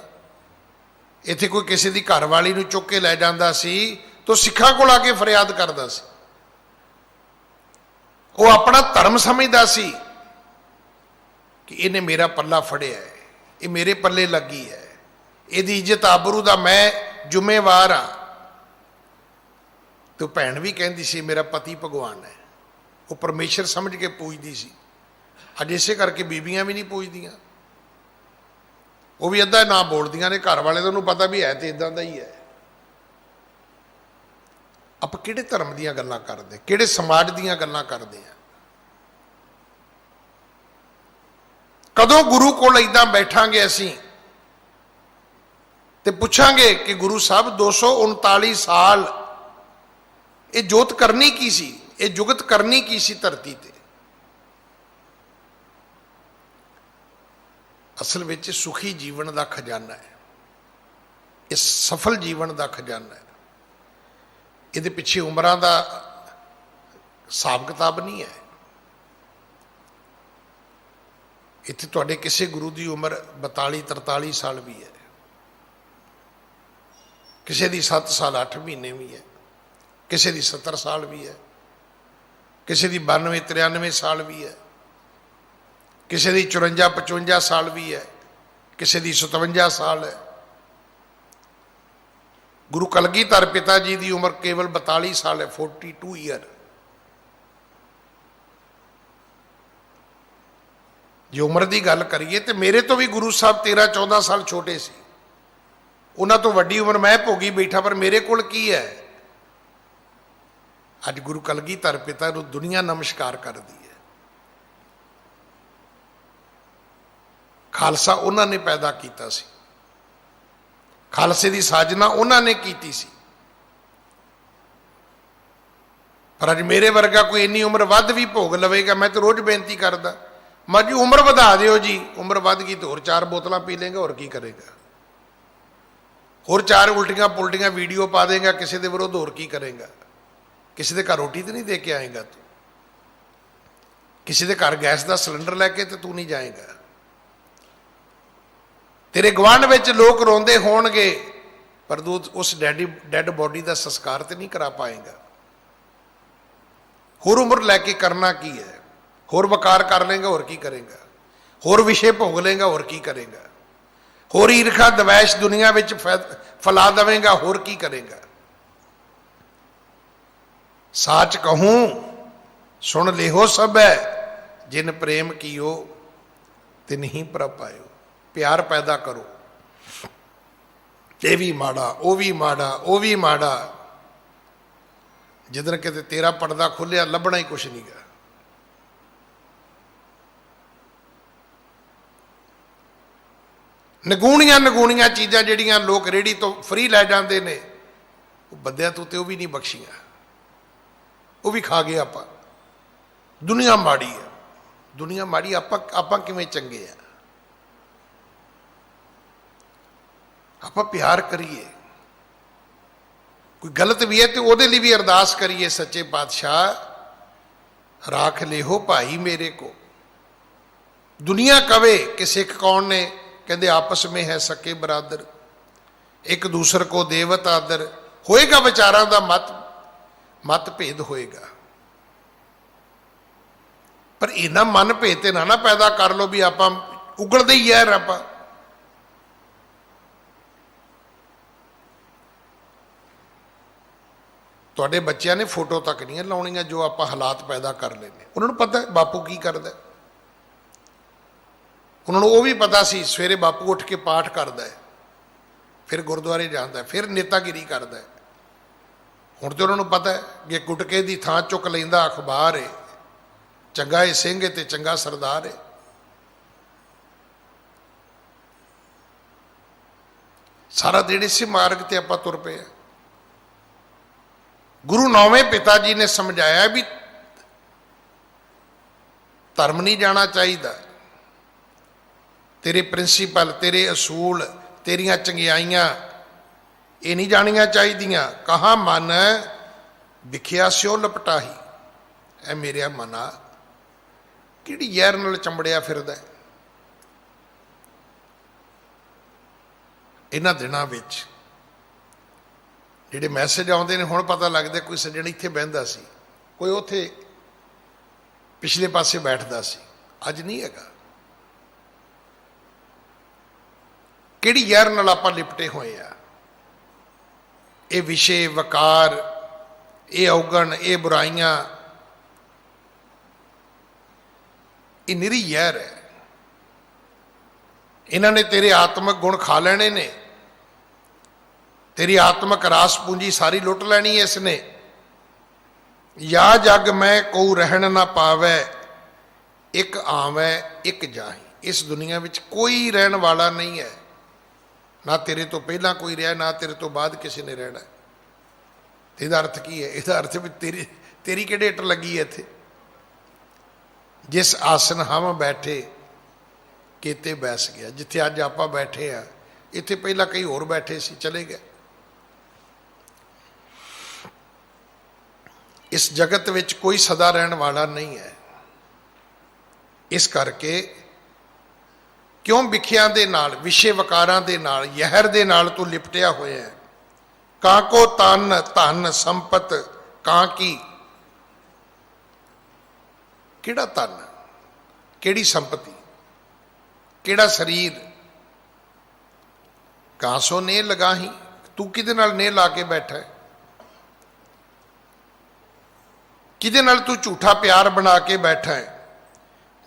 ਇੱਥੇ ਕੋਈ ਕਿਸੇ ਦੀ ਘਰ ਵਾਲੀ ਨੂੰ ਚੁੱਕ ਕੇ ਲੈ ਜਾਂਦਾ ਸੀ ਤਾਂ ਸਿੱਖਾਂ ਕੋਲ ਆ ਕੇ ਫਰਿਆਦ ਕਰਦਾ ਸੀ। ਉਹ ਆਪਣਾ ਧਰਮ ਸਮਝਦਾ ਸੀ ਕਿ ਇਹਨੇ ਮੇਰਾ ਪੱਲਾ ਫੜਿਆ ਹੈ, ਇਹ ਮੇਰੇ ਪੱਲੇ ਲੱਗੀ ਹੈ, ਇਹਦੀ ਇੱਜ਼ਤ ਆਬਰੂ ਦਾ ਮੈਂ ਜ਼ਿੰਮੇਵਾਰ ਹਾਂ। ਤੇ ਭੈਣ ਵੀ ਕਹਿੰਦੀ ਸੀ ਮੇਰਾ ਪਤੀ ਭਗਵਾਨ ਹੈ। ਉਹ ਪਰਮੇਸ਼ਰ ਸਮਝ ਕੇ ਪੂਜਦੀ ਸੀ। ਅੱਜ ਇਸੇ ਕਰਕੇ ਬੀਬੀਆਂ ਵੀ ਨਹੀਂ ਪੂਜਦੀਆਂ, ਉਹ ਵੀ ਅੱਧਾ ਨਾ ਬੋਲਦੀਆਂ ਨੇ। ਘਰ ਵਾਲੇ ਤਾਂ ਉਹਨੂੰ ਪਤਾ ਵੀ ਹੈ ਤੇ ਇਦਾਂ ਦਾ ਹੀ ਹੈ। ਆਪਾਂ ਕਿਹੜੇ ਧਰਮ ਦੀਆਂ ਗੱਲਾਂ ਕਰਦੇ, ਕਿਹੜੇ ਸਮਾਜ ਦੀਆਂ ਗੱਲਾਂ ਕਰਦੇ ਆ? ਕਦੋਂ ਗੁਰੂ ਕੋਲ ਇਦਾਂ ਬੈਠਾਂਗੇ ਅਸੀਂ ਤੇ ਪੁੱਛਾਂਗੇ ਕਿ ਗੁਰੂ ਸਾਹਿਬ 239 ਸਾਲ ਇਹ ਜੋਤ ਕਰਨੀ ਕੀ ਸੀ, ਇਹ ਜੁਗਤ ਕਰਨੀ ਕੀ ਸੀ ਧਰਤੀ ਤੇ? ਅਸਲ ਵਿੱਚ ਸੁਖੀ ਜੀਵਨ ਦਾ ਖਜ਼ਾਨਾ ਹੈ, ਇਹ ਸਫਲ ਜੀਵਨ ਦਾ ਖਜ਼ਾਨਾ ਹੈ। ਇਹਦੇ ਪਿੱਛੇ ਉਮਰਾਂ ਦਾ ਹਿਸਾਬ ਕਿਤਾਬ ਨਹੀਂ ਹੈ। ਇੱਥੇ ਤੁਹਾਡੇ ਕਿਸੇ ਗੁਰੂ ਦੀ ਉਮਰ 42-43 ਸਾਲ ਵੀ ਹੈ, ਕਿਸੇ ਦੀ 7 ਸਾਲ 8 ਮਹੀਨੇ ਵੀ ਹੈ, ਕਿਸੇ ਦੀ 70 ਸਾਲ ਵੀ ਹੈ, ਕਿਸੇ ਦੀ 92-93 ਸਾਲ ਵੀ ਹੈ, ਕਿਸੇ ਦੀ 54-55 ਸਾਲ ਵੀ ਹੈ, ਕਿਸੇ ਦੀ 57 ਸਾਲ ਹੈ। ਗੁਰੂ ਕਲਗੀਧਰ ਪਿਤਾ ਜੀ ਦੀ ਉਮਰ ਕੇਵਲ 42 ਸਾਲ ਹੈ, 42 ਈਅਰ। ਜੇ ਉਮਰ ਦੀ ਗੱਲ ਕਰੀਏ ਤੇ ਮੇਰੇ ਤੋਂ ਵੀ ਗੁਰੂ ਸਾਹਿਬ 13-14 ਸਾਲ ਛੋਟੇ ਸੀ, ਉਹਨਾਂ ਤੋਂ ਵੱਡੀ ਉਮਰ ਮੈਂ ਭੋਗੀ ਬੈਠਾ, ਪਰ ਮੇਰੇ ਕੋਲ ਕੀ ਹੈ? ਅੱਜ ਗੁਰੂ ਕਲਗੀਧਰ ਪਿਤਾ ਨੂੰ ਦੁਨੀਆ ਨਮਸਕਾਰ ਕਰਦੀ ਹੈ। ਖਾਲਸਾ ਉਹਨਾਂ ਨੇ ਪੈਦਾ ਕੀਤਾ ਸੀ, ਖਾਲਸੇ ਦੀ ਸਾਜਨਾ ਉਹਨਾਂ ਨੇ ਕੀਤੀ ਸੀ। ਪਰ ਅੱਜ ਮੇਰੇ ਵਰਗਾ ਕੋਈ ਇੰਨੀ ਉਮਰ ਵੱਧ ਵੀ ਭੋਗ ਲਵੇਗਾ, ਮੈਂ ਤਾਂ ਰੋਜ਼ ਬੇਨਤੀ ਕਰਦਾ, ਮੈਂ ਜੀ ਉਮਰ ਵਧਾ ਦਿਓ ਜੀ। ਉਮਰ ਵੱਧ ਗਈ ਤਾਂ ਹੋਰ 4 ਬੋਤਲਾਂ ਪੀ ਲੇਗਾ, ਹੋਰ ਕੀ ਕਰੇਗਾ? ਹੋਰ 4 ਉਲਟੀਆਂ ਪੁਲਟੀਆਂ ਵੀਡੀਓ ਪਾ ਦੇਗਾ ਕਿਸੇ ਦੇ ਵਿਰੁੱਧ, ਹੋਰ ਕੀ ਕਰੇਗਾ? ਕਿਸੇ ਦੇ ਘਰ ਰੋਟੀ ਤਾਂ ਨਹੀਂ ਦੇ ਕੇ ਆਏਗਾ ਤੂੰ, ਕਿਸੇ ਦੇ ਘਰ ਗੈਸ ਦਾ ਸਿਲੰਡਰ ਲੈ ਕੇ ਤੇ ਤੂੰ ਨਹੀਂ ਜਾਏਗਾ। ਤੇਰੇ ਗੁਆਂਢ ਵਿੱਚ ਲੋਕ ਰੋਂਦੇ ਹੋਣਗੇ, ਪਰ ਤੂੰ ਉਸ ਡੈਡ ਬੋਡੀ ਦਾ ਸੰਸਕਾਰ ਤੇ ਨਹੀਂ ਕਰਾ ਪਾਏਗਾ। ਹੋਰ ਉਮਰ ਲੈ ਕੇ ਕਰਨਾ ਕੀ ਹੈ? ਹੋਰ ਵਕਾਰ ਕਰ ਲੇਗਾ, ਹੋਰ ਕੀ ਕਰੇਗਾ? ਹੋਰ ਵਿਸ਼ੇ ਭੋਗ ਲੇਗਾ, ਹੋਰ ਕੀ ਕਰੇਗਾ? ਹੋਰ ਈਰਖਾ ਦਵੈਸ਼ ਦੁਨੀਆ ਵਿੱਚ ਫੈਲਾ ਦੇਵੇਗਾ, ਹੋਰ ਕੀ ਕਰੇਗਾ? ਸਾਚ ਕਹੂੰ ਸੁਣ ਲਿਹੋ ਸਭ ਹੈ, ਜਿਨ ਪ੍ਰੇਮ ਕੀਓ ਤਿਨ ਹੀ ਪ੍ਰਭ ਪਾਇਓ। ਪਿਆਰ ਪੈਦਾ ਕਰੋ, ਇਹ ਵੀ ਮਾੜਾ, ਉਹ ਵੀ ਮਾੜਾ, ਉਹ ਵੀ ਮਾੜਾ। ਜਿੱਦਣ ਕਿਤੇ ਤੇਰਾ ਪਰਦਾ ਖੁੱਲਿਆ ਲੱਭਣਾ ਹੀ ਕੁਛ ਨਹੀਂ ਗਾ। ਨਗੂਣੀਆਂ ਚੀਜ਼ਾਂ ਜਿਹੜੀਆਂ ਲੋਕ ਰੇਹੜੀ ਤੋਂ ਫਰੀ ਲੈ ਜਾਂਦੇ ਨੇ, ਉਹ ਬੰਦਿਆਂ ਤੋਂ ਤੇ ਉਹ ਵੀ ਨਹੀਂ ਬਖਸ਼ੀਆਂ, ਉਹ ਵੀ ਖਾ ਗਏ ਆਪਾਂ। ਦੁਨੀਆ ਮਾੜੀ ਹੈ, ਦੁਨੀਆ ਮਾੜੀ, ਆਪਾਂ ਕਿਵੇਂ ਚੰਗੇ ਆ? ਆਪਾਂ ਪਿਆਰ ਕਰੀਏ, ਕੋਈ ਗਲਤ ਵੀ ਹੈ ਤੇ ਉਹਦੇ ਲਈ ਵੀ ਅਰਦਾਸ ਕਰੀਏ, ਸੱਚੇ ਪਾਤਸ਼ਾਹ ਰਾਖ ਲਿਹੋ ਭਾਈ ਮੇਰੇ ਕੋ। ਦੁਨੀਆ ਕਵੇ ਕਿ ਸਿੱਖ ਕੌਣ ਨੇ? ਕਹਿੰਦੇ ਆਪਸ ਮੇਂ ਹੈ ਸਕੇ ਬਰਾਦਰ, ਇੱਕ ਦੂਸਰੇ ਕੋ ਦੇਵਤ ਆਦਰ। ਹੋਏਗਾ ਵਿਚਾਰਾਂ ਦਾ ਮਤ ਭੇਦ ਹੋਏਗਾ, ਪਰ ਇਹਨਾਂ ਮਨ ਭੇਦ ਤੇ ਨਾ ਪੈਦਾ ਕਰ ਲੋ ਵੀ ਆਪਾਂ ਉਗਲਦੇ ਹੀ ਯਾਰ। ਆਪਾਂ ਤੁਹਾਡੇ ਬੱਚਿਆਂ ਨੇ ਫੋਟੋ ਤੱਕ ਨਹੀਂ ਲਾਉਣੀਆਂ ਜੋ ਆਪਾਂ ਹਾਲਾਤ ਪੈਦਾ ਕਰ ਲੈਂਦੇ। ਉਹਨਾਂ ਨੂੰ ਪਤਾ ਬਾਪੂ ਕੀ ਕਰਦਾ, ਉਹਨਾਂ ਨੂੰ ਉਹ ਵੀ ਪਤਾ ਸੀ ਸਵੇਰੇ ਬਾਪੂ ਉੱਠ ਕੇ ਪਾਠ ਕਰਦਾ ਹੈ, ਫਿਰ ਗੁਰਦੁਆਰੇ ਜਾਂਦਾ, ਫਿਰ ਨੇਤਾਗਿਰੀ ਕਰਦਾ। ਹੁਣ ਤੇ ਉਹਨਾਂ ਨੂੰ ਪਤਾ ਹੈ ਕਿ ਗੁਟਕੇ ਦੀ ਥਾਂ ਚੁੱਕ ਲੈਂਦਾ ਅਖਬਾਰ ਹੈ, ਚੰਗਾ ਇਹ ਸਿੰਘ ਹੈ ਤੇ ਚੰਗਾ ਸਰਦਾਰ ਹੈ। ਸਾਰਾ ਦਿਨ ਇਸੇ ਮਾਰਗ ਤੇ ਆਪਾਂ ਤੁਰ ਪਏ। ਗੁਰੂ ਨੌਵੇਂ ਪਿਤਾ ਜੀ ਨੇ ਸਮਝਾਇਆ ਵੀ ਧਰਮ ਨਹੀਂ ਜਾਣਾ ਚਾਹੀਦਾ, ਤੇਰੇ ਪ੍ਰਿੰਸੀਪਲ, ਤੇਰੇ ਅਸੂਲ, ਤੇਰੀਆਂ ਚੰਗਿਆਈਆਂ ਇਹ ਨਹੀਂ ਜਾਣੀਆਂ ਚਾਹੀਦੀਆਂ। ਕਹਾ ਮਨ ਵਿਖਿਆ ਸਿਓ ਲਪਟਾਹੀ, ਐ ਮੇਰਿਆ ਮਨਾ ਕਿਹੜੀ ਜ਼ਹਿਰ ਨਾਲ ਚੰਬੜਿਆ ਫਿਰਦਾ। ਇਹਨਾਂ ਦਿਨਾਂ ਵਿੱਚ ਜਿਹੜੇ ਮੈਸੇਜ ਆਉਂਦੇ ਨੇ, ਹੁਣ ਪਤਾ ਲੱਗਦਾ ਕੋਈ ਸੱਜਣ ਇੱਥੇ ਬਹਿੰਦਾ ਸੀ, ਕੋਈ ਉੱਥੇ ਪਿਛਲੇ ਪਾਸੇ ਬੈਠਦਾ ਸੀ, ਅੱਜ ਨਹੀਂ ਹੈਗਾ। ਕਿਹੜੀ ਜ਼ਹਿਰ ਨਾਲ ਆਪਾਂ ਲਿਪਟੇ ਹੋਏ ਆ। ਇਹ ਵਿਸ਼ੇ, ਵਕਾਰ, ਇਹ ਔਗਣ, ਇਹ ਬੁਰਾਈਆਂ, ਇਹ ਨਿਰੀ ਜ਼ਹਿਰ ਹੈ। ਇਹਨਾਂ ਨੇ ਤੇਰੇ ਆਤਮਿਕ ਗੁਣ ਖਾ ਲੈਣੇ ਨੇ, ਤੇਰੀ ਆਤਮਿਕ ਰਾਸ ਪੂੰਜੀ ਸਾਰੀ ਲੁੱਟ ਲੈਣੀ ਹੈ ਇਸਨੇ। ਯਾ ਜਗ ਮੈਂ ਕੋ ਰਹਿਣ ਨਾ ਪਾਵੈ, ਇੱਕ ਆਵੈ ਇੱਕ ਜਾਹੀ। ਇਸ ਦੁਨੀਆ ਵਿੱਚ ਕੋਈ ਰਹਿਣ ਵਾਲਾ ਨਹੀਂ ਹੈ, ਨਾ ਤੇਰੇ ਤੋਂ ਪਹਿਲਾਂ ਕੋਈ ਰਿਹਾ, ਨਾ ਤੇਰੇ ਤੋਂ ਬਾਅਦ ਕਿਸੇ ਨੇ ਰਹਿਣਾ। ਇਹਦਾ ਅਰਥ ਕੀ ਹੈ? ਇਹਦਾ ਅਰਥ ਵੀ ਤੇਰੀ ਕਿਹੜੇ ਇੱਟ ਲੱਗੀ ਹੈ ਇੱਥੇ? ਜਿਸ ਆਸਨ ਹਮ ਬੈਠੇ ਕੀਤੇ ਬੈਸ ਗਿਆ। ਜਿੱਥੇ ਅੱਜ ਆਪਾਂ ਬੈਠੇ ਆ, ਇੱਥੇ ਪਹਿਲਾਂ ਕਈ ਹੋਰ ਬੈਠੇ ਸੀ, ਚਲੇ ਗਏ। ਇਸ ਜਗਤ ਵਿੱਚ ਕੋਈ ਸਦਾ ਰਹਿਣ ਵਾਲਾ ਨਹੀਂ ਹੈ। ਇਸ ਕਰਕੇ क्यों विखियां दे नाल, विषे वकारां दे नाल, यहर दे नाल तू लिपटिया होया है। कां को तन धन संपत कां की, किहड़ा तन, किहड़ी संपत्ति, किहड़ा शरीर। कां सो नेह लगाही, तू किहदे नाल नेह ला के बैठा है, किहदे नाल तू झूठा प्यार बना के बैठा है।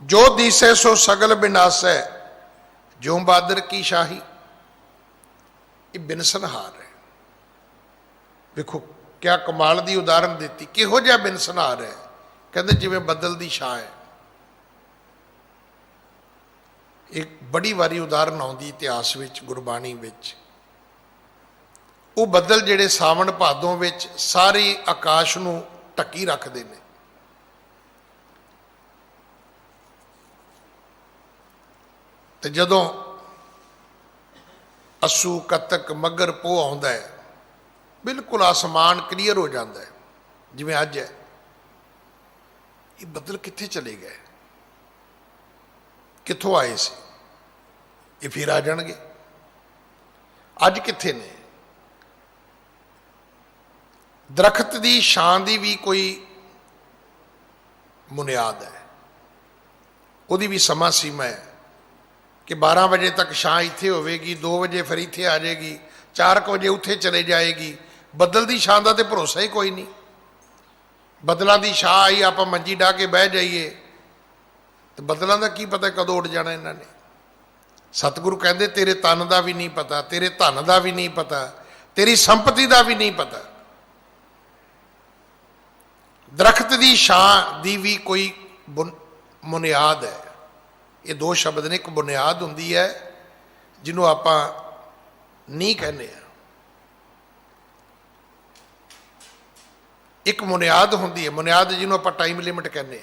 जो दिसै सो सगल विनाश है, जो बादर की शाही। ये बिनसनहार है। देखो क्या कमाल की उदाहरण देती, किहो जिहा बिनसनहार है, कहते जिवें बदल की छां है। एक बड़ी वारी उदाहरण आउंदी इतिहास विच, गुरबाणी विच। वो बदल जिहड़े सावन भादों विच सारे आकाश नूं ढकी रखते हैं। तो जदों अस्सू कतक मगर पोह आउंदा है, बिल्कुल आसमान क्लीयर हो जाता है, जिवें अज है। ये बदल कित्थे चले गए, कित्थों आए सी, ये फिर आ जाणगे। अज कित्थे ने। दरख्त की छां की भी कोई बुनियाद है, उसकी भी समा सीमा है कि 12 बजे तक छां इत्थे होवेगी, 2 बजे फिर इत्थे आ जाएगी, 4 बजे उत्थे चले जाएगी। बदल की छां का तो भरोसा ही कोई नहीं। बदलों की छां आई, आप मंजी डाह के बह जाइए, तो बदलों का की पता कदों उड़ जाना इन्होंने। सतगुरु कहते तेरे तन का भी नहीं पता, तेरे धन का भी नहीं पता, तेरी संपत्ति का भी नहीं पता। दरख्त की छां की भी कोई बुनियाद है। ये 2 शब्द ने, एक बुनियाद होंदी है जिन्हों आप नींह कहने, एक बुनियाद होंदी है, बुनियाद जिन्हों आप टाइम लिमिट कहने।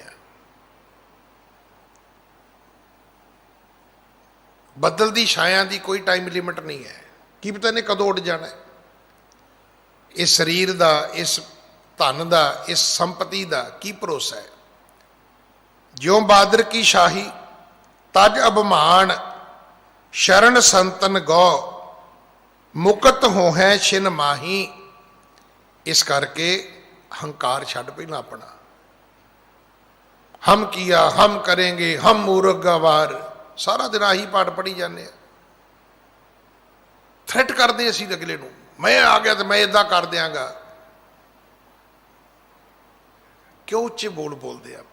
बदल की छाया की कोई टाइम लिमिट नहीं है, की पता ने कदों उड़ जाना है। इस शरीर का, इस धन का, इस संपत्ति का की भरोसा है। ज्यों बादर की शाही तज अभिमान, शरण संतन गौ मुकत हो है छिन माही। इस करके हंकार छड़ पहला अपना, हम किया, हम करेंगे, हम मूर्ख गवार, सारा दिन आही पाठ पढ़ी जाने। थ्रेट करते असीं अगले नूं, मैं आ गया तो मैं इदा कर देंगा। क्यों उच्चे बोल बोलते आप।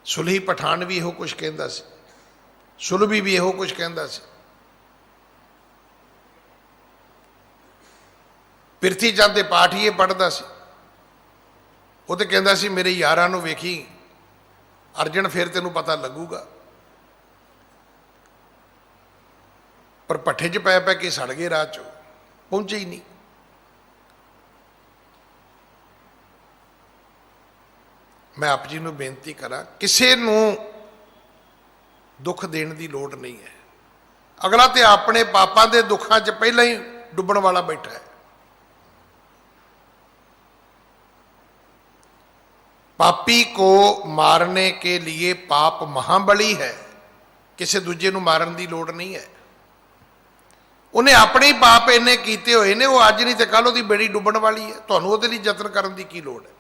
सुलही पठान भी इहो कुछ कहता सी, सुलभी भी इहो कुछ कहता सी। पिरथी चंद दे पाठ ही पढ़ता सी, वो तो कहता सी मेरे यारां नूं वेखी अर्जन, फिर तेनों पता लगूगा। पर भट्ठे च पै पै के सड़ गए, राह चो पहुंचे ही नहीं। मैं आप जी नूं बेनती करा, किसी नूं दुख देने की लोड़ नहीं है। अगला तो अपने पापां दे दुखों च पहला ही डुबण वाला बैठा है। पापी को मारने के लिए पाप महाबली है, किसी दूजे नूं मारन की लोड़ नहीं है। उन्हें अपने ही पाप इन्ने कीते हुए ने, वो अज नहीं तो कल उसकी बेड़ी डुबण वाली है। तुहानूं उहदे लई यतन करन दी की लोड़ है।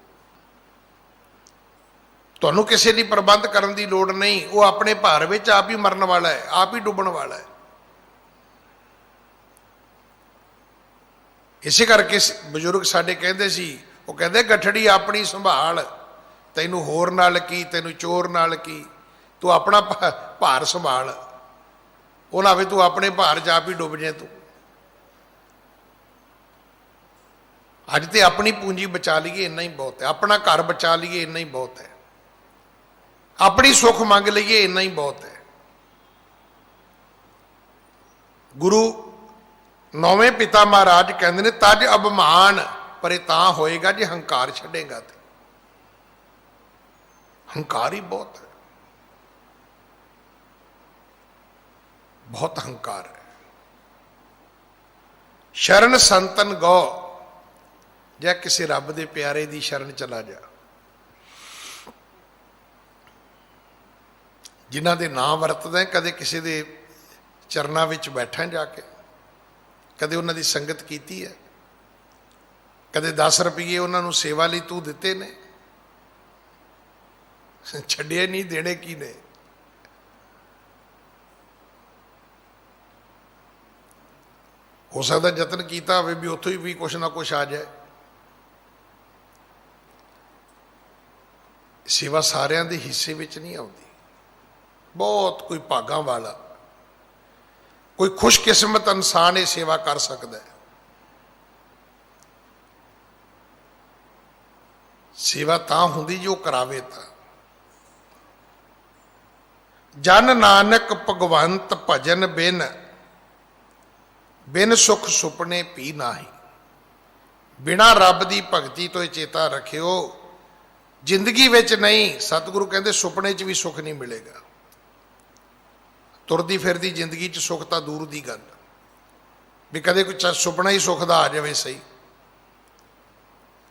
तुहानूं किसी लई प्रबंध करन दी लोड़ नहीं। वो अपने भार विच आप ही मरन वाला है, आप ही डुबण वाला है। इसे करके बजुर्ग साडे कहंदे सी, वो कहंदे गठड़ी अपनी संभाल, तैनूं होर नाल की, तैनूं चोर नाल की, तू अपना भार संभाल, वो ना वे तू अपने भार च आप ही डुब जाए। तू अज तो अपनी पूंजी बचा लीए इन्ना ही बहुत है, अपना घर बचा लीए इन्ना ही बहुत है, अपनी सुख मंग लीए इन्ना ही बहुत है। गुरु नौवें पिता महाराज कहते ने तज अभिमान परे तां होएगा जे हंकार छड़ेगा। तो हंकार ही बहुत है, बहुत हंकार है। शरण संतन गौ, जै किसी रब दे प्यारे दी शरण चला जा। ਜਿਨ੍ਹਾਂ ਦੇ ਨਾਂ ਵਰਤਦਾ ਹੈ, ਕਦੇ ਕਿਸੇ ਦੇ ਚਰਨਾਂ ਵਿੱਚ ਬੈਠਾ ਜਾ ਕੇ, ਕਦੇ ਉਹਨਾਂ ਦੀ ਸੰਗਤ ਕੀਤੀ ਹੈ, ਕਦੇ 10 ਰੁਪਏ ਉਹਨਾਂ ਨੂੰ ਸੇਵਾ ਲਈ ਤੂੰ ਦਿੱਤੇ ਨੇ, ਛੱਡੇ ਨਹੀਂ, ਦੇਣੇ ਕੀ ਨੇ। ਹੋ ਸਕਦਾ ਯਤਨ ਕੀਤਾ ਹੋਵੇ ਵੀ ਉੱਥੋਂ ਹੀ ਵੀ ਕੁਛ ਨਾ ਕੁਛ ਆ ਜਾਏ। ਸੇਵਾ ਸਾਰਿਆਂ ਦੇ ਹਿੱਸੇ ਵਿੱਚ ਨਹੀਂ ਆਉਂਦੀ। ਬਹੁਤ ਕੋਈ ਭਾਗਾਂ ਵਾਲਾ, ਕੋਈ ਖੁਸ਼ਕਿਸਮਤ ਇਨਸਾਨ ਇਹ ਸੇਵਾ ਕਰ ਸਕਦਾ ਹੈ। ਸੇਵਾ ਤਾਂ ਹੁੰਦੀ ਜੋ ਕਰਾਵੇ ਤਾਂ। ਜਨ ਨਾਨਕ ਭਗਵੰਤ ਭਜਨ ਬਿਨ ਸੁਖ ਸੁਪਨੇ ਪੀ ਨਾਹੀ। ਬਿਨਾ ਰੱਬ ਦੀ ਭਗਤੀ ਤੋਂ ਇਹ ਚੇਤਾ ਰੱਖਿਓ, ਜ਼ਿੰਦਗੀ ਵਿੱਚ ਨਹੀਂ, ਸਤਿਗੁਰੂ ਕਹਿੰਦੇ ਸੁਪਨੇ 'ਚ ਵੀ ਸੁੱਖ ਨਹੀਂ ਮਿਲੇਗਾ। ਤੁਰਦੀ ਫਿਰਦੀ ਜ਼ਿੰਦਗੀ 'ਚ ਸੁੱਖ ਤਾਂ ਦੂਰ ਦੀ ਗੱਲ, ਵੀ ਕਦੇ ਕੋਈ ਸੁਪਨਾ ਹੀ ਸੁੱਖ ਦਾ ਆ ਜਾਵੇ ਸਹੀ।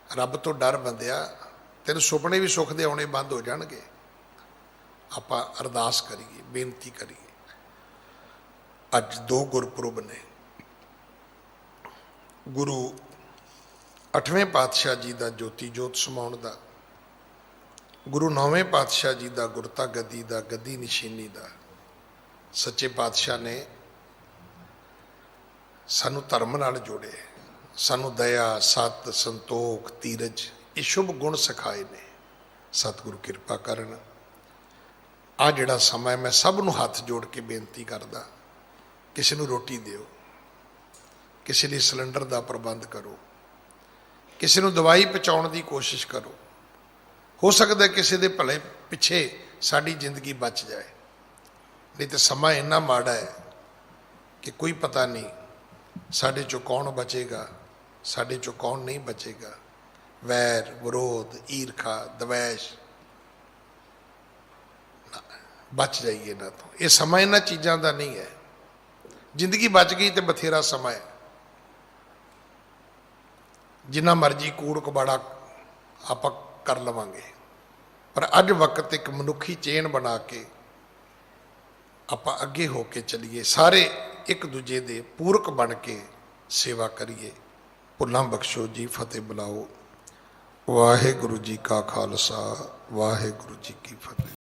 ਰੱਬ ਤੋਂ ਡਰ ਬੰਦਿਆ, ਤੈਨੂੰ ਸੁਪਨੇ ਵੀ ਸੁੱਖ ਦੇ ਆਉਣੇ ਬੰਦ ਹੋ ਜਾਣਗੇ। ਆਪਾਂ ਅਰਦਾਸ ਕਰੀਏ, ਬੇਨਤੀ ਕਰੀਏ। ਅੱਜ 2 ਗੁਰਪੁਰਬ ਨੇ। ਗੁਰੂ 8ਵੇਂ ਪਾਤਸ਼ਾਹ ਜੀ ਦਾ ਜੋਤੀ ਜੋਤ ਸਮਾਉਣ ਦਾ, ਗੁਰੂ 9ਵੇਂ ਪਾਤਸ਼ਾਹ ਜੀ ਦਾ ਗੁਰਤਾ ਗੱਦੀ ਦਾ, ਗੱਦੀ ਨਿਸ਼ਾਨੀ ਦਾ। ਸੱਚੇ ਪਾਤਸ਼ਾਹ ਨੇ ਸਾਨੂੰ ਧਰਮ ਨਾਲ ਜੋੜੇ, ਸਾਨੂੰ ਦਇਆ, ਸਤ, ਸੰਤੋਖ, ਧੀਰਜ, ਇਹ ਸ਼ੁਭ ਗੁਣ ਸਿਖਾਏ ਨੇ। ਸਤਿਗੁਰੂ ਕਿਰਪਾ ਕਰਨ। ਆ ਜਿਹੜਾ ਸਮਾਂ ਮੈਂ ਸਭ ਨੂੰ ਹੱਥ ਜੋੜ ਕੇ ਬੇਨਤੀ ਕਰਦਾ, ਕਿਸੇ ਨੂੰ ਰੋਟੀ ਦਿਓ, ਕਿਸੇ ਲਈ ਸਿਲੰਡਰ ਦਾ ਪ੍ਰਬੰਧ ਕਰੋ, ਕਿਸੇ ਨੂੰ ਦਵਾਈ ਪਹੁੰਚਾਉਣ ਦੀ ਕੋਸ਼ਿਸ਼ ਕਰੋ। ਹੋ ਸਕਦਾ ਕਿਸੇ ਦੇ ਭਲੇ ਪਿੱਛੇ ਸਾਡੀ ਜ਼ਿੰਦਗੀ ਬਚ ਜਾਏ, ਨਹੀਂ ਤਾਂ ਸਮਾਂ ਇੰਨਾ ਮਾੜਾ ਹੈ ਕਿ ਕੋਈ ਪਤਾ ਨਹੀਂ ਸਾਡੇ ਚੋਂ ਕੌਣ ਬਚੇਗਾ, ਸਾਡੇ ਚੋਂ ਕੌਣ ਨਹੀਂ ਬਚੇਗਾ। ਵੈਰ, ਵਿਰੋਧ, ਈਰਖਾ, ਦਵੈਸ਼, ਬਚ ਜਾਈਏ ਇਹਨਾਂ ਤੋਂ। ਇਹ ਸਮਾਂ ਇਹਨਾਂ ਚੀਜ਼ਾਂ ਦਾ ਨਹੀਂ ਹੈ। ਜ਼ਿੰਦਗੀ ਬਚ ਗਈ ਤੇ ਬਥੇਰਾ ਸਮਾਂ ਹੈ। ਜਿੰਨਾ ਮਰਜ਼ੀ ਕੂੜ ਕਬਾੜਾ ਆਪਾਂ ਕਰ ਲਵਾਂਗੇ, ਪਰ ਅੱਜ ਵਕਤ ਇੱਕ ਮਨੁੱਖੀ ਚੇਨ ਬਣਾ ਕੇ ਆਪਾਂ ਅੱਗੇ ਹੋ ਕੇ ਚੱਲੀਏ। ਸਾਰੇ ਇੱਕ ਦੂਜੇ ਦੇ ਪੂਰਕ ਬਣ ਕੇ ਸੇਵਾ ਕਰੀਏ। ਭੁੱਲਾਂ ਬਖਸ਼ੋ ਜੀ, ਫਤਿਹ ਬੁਲਾਓ। ਵਾਹਿਗੁਰੂ ਜੀ ਕਾ ਖਾਲਸਾ, ਵਾਹਿਗੁਰੂ ਜੀ ਕੀ ਫਤਿਹ।